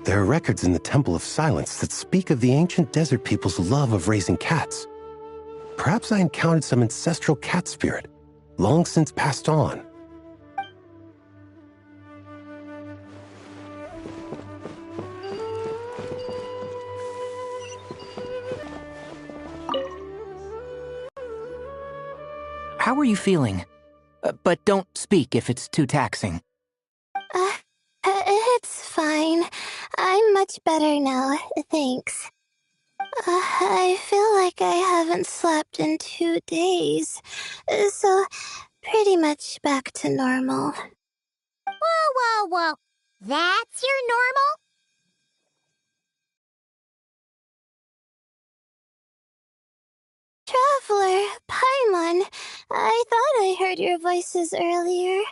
L: There are records in the Temple of Silence that speak of the ancient desert people's love of raising cats. Perhaps I encountered some ancestral cat spirit, long since passed on.
G: How are you feeling? But don't speak if it's too taxing.
A: It's fine. I'm much better now, thanks. I feel like I haven't slept in 2 days, so pretty much back to normal.
C: Whoa. That's your normal?
A: Traveler, Paimon, I thought I heard your voices earlier.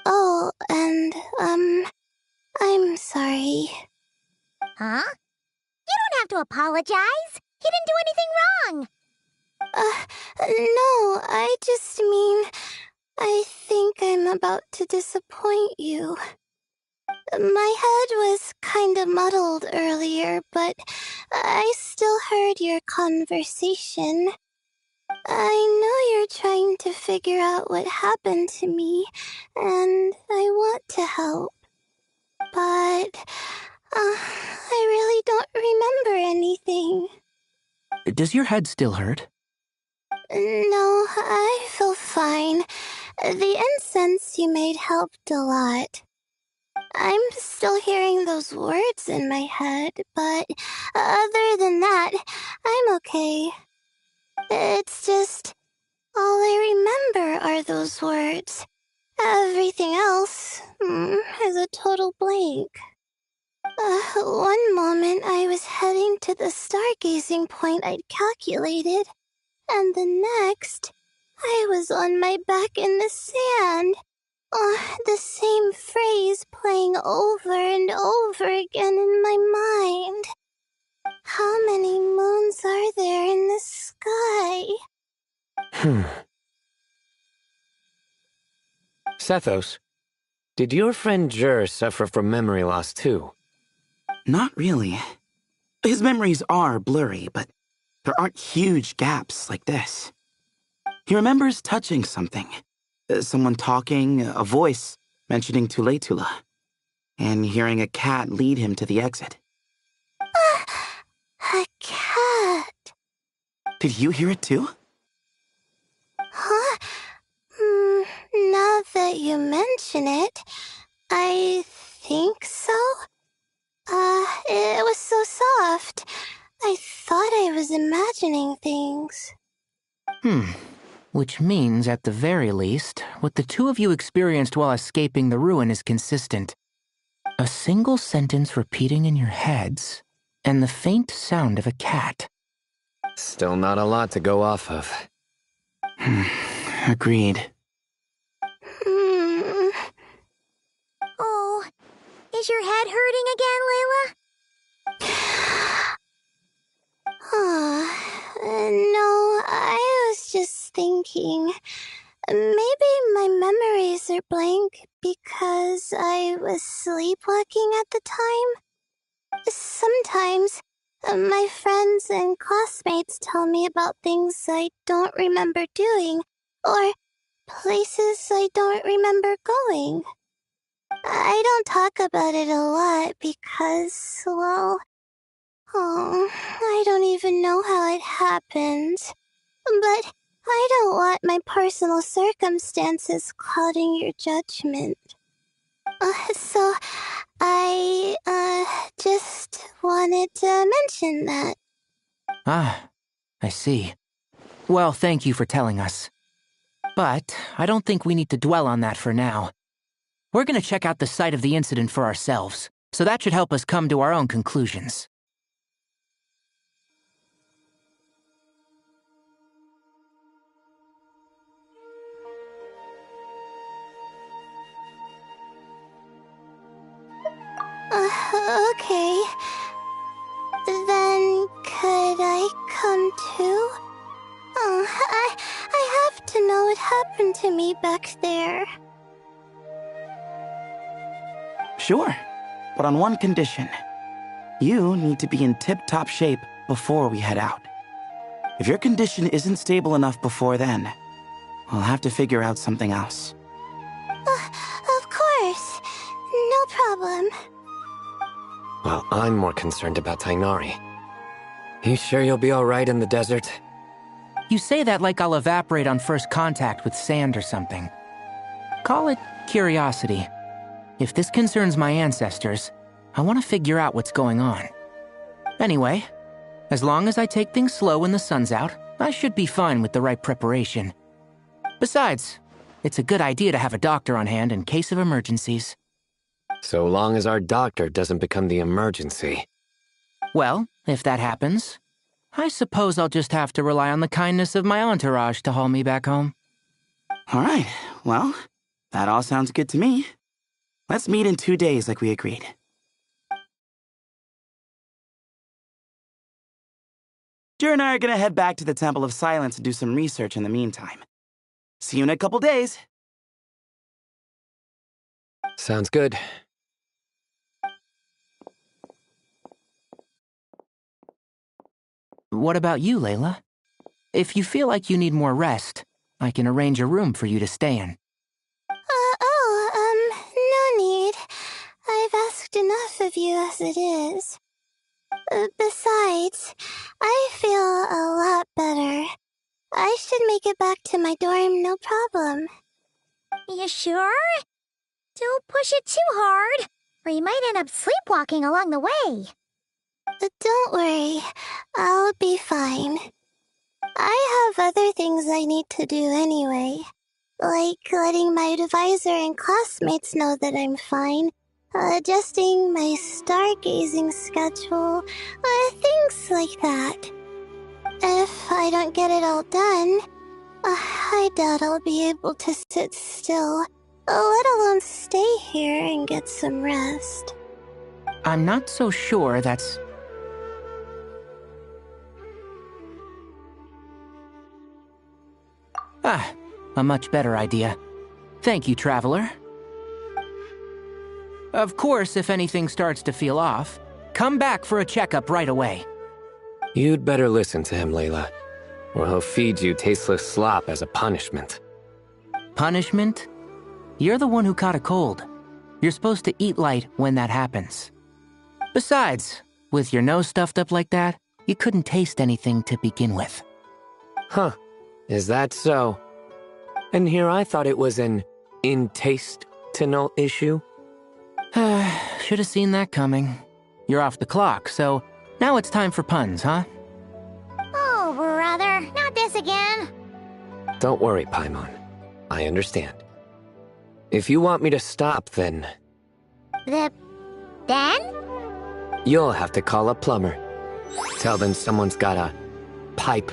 A: Oh, and, I'm sorry.
C: Huh? You don't have to apologize. You didn't do anything wrong.
A: No, I just mean, I think I'm about to disappoint you. My head was kinda muddled earlier, but I still heard your conversation. I know you're trying to figure out what happened to me, and I want to help. But, I really don't remember anything.
G: Does your head still hurt?
A: No, I feel fine. The incense you made helped a lot. I'm still hearing those words in my head, but other than that, I'm okay. It's just, all I remember are those words. Everything else is a total blank. One moment I was heading to the stargazing point I'd calculated, and the next, I was on my back in the sand. The same phrase playing over and over again in my mind. How many moons are there in the sky?
J: Sethos, did your friend Jer suffer from memory loss too?
K: Not really. His memories are blurry, but there aren't huge gaps like this. He remembers touching something. Someone talking, a voice mentioning Tula, and hearing a cat lead him to the exit.
A: A cat.
K: Did you hear it too?
A: Huh? Now that you mention it, I think so. It was so soft. I thought I was imagining things.
G: Which means, at the very least, what the two of you experienced while escaping the ruin is consistent. A single sentence repeating in your heads, and the faint sound of a cat.
J: Still not a lot to go off of.
K: Agreed.
A: Oh, is your head hurting again, Layla? No, I was just thinking. Maybe my memories are blank because I was sleepwalking at the time. Sometimes, my friends and classmates tell me about things I don't remember doing, or places I don't remember going. I don't talk about it a lot because, well, I don't even know how it happened. But I don't want my personal circumstances clouding your judgment. So I, just wanted to mention that.
G: Ah, I see. Well, thank you for telling us. But I don't think we need to dwell on that for now. We're gonna check out the site of the incident for ourselves, so that should help us come to our own conclusions.
A: Okay. Then could I come too? I have to know what happened to me back there.
K: Sure, but on one condition. You need to be in tip-top shape before we head out. If your condition isn't stable enough before then, we'll have to figure out something else.
A: Of course. No problem.
J: Well, I'm more concerned about Tainari. You sure you'll be alright in the desert?
G: You say that like I'll evaporate on first contact with sand or something. Call it curiosity. If this concerns my ancestors, I want to figure out what's going on. Anyway, as long as I take things slow when the sun's out, I should be fine with the right preparation. Besides, it's a good idea to have a doctor on hand in case of emergencies.
J: So long as our doctor doesn't become the emergency.
G: Well, if that happens, I suppose I'll just have to rely on the kindness of my entourage to haul me back home.
K: All right, well, that all sounds good to me. Let's meet in 2 days like we agreed. Jer and I are gonna head back to the Temple of Silence to do some research in the meantime. See you in a couple days.
J: Sounds good.
G: What about you, Layla? If you feel like you need more rest, I can arrange a room for you to stay in.
A: No need. I've asked enough of you as it is. Besides, I feel a lot better. I should make it back to my dorm, no problem. You sure? Don't push it too hard, or you might end up sleepwalking along the way. Don't worry, I'll be fine. I have other things I need to do anyway, like letting my advisor and classmates know that I'm fine, adjusting my stargazing schedule, things like that. If I don't get it all done, I doubt I'll be able to sit still, let alone stay here and get some rest.
G: I'm not so sure that's... Ah, a much better idea. Thank you, Traveler. Of course, if anything starts to feel off, come back for a checkup right away.
J: You'd better listen to him, Layla, or he'll feed you tasteless slop as a punishment.
G: Punishment? You're the one who caught a cold. You're supposed to eat light when that happens. Besides, with your nose stuffed up like that, you couldn't taste anything to begin with.
J: Huh. Is that so? And here I thought it was an intestinal issue.
G: Should have seen that coming. You're off the clock, so now it's time for puns, huh?
A: Oh, brother, not this again.
J: Don't worry, Paimon. I understand. If you want me to stop, then...
A: Then?
J: You'll have to call a plumber. Tell them someone's got a pipe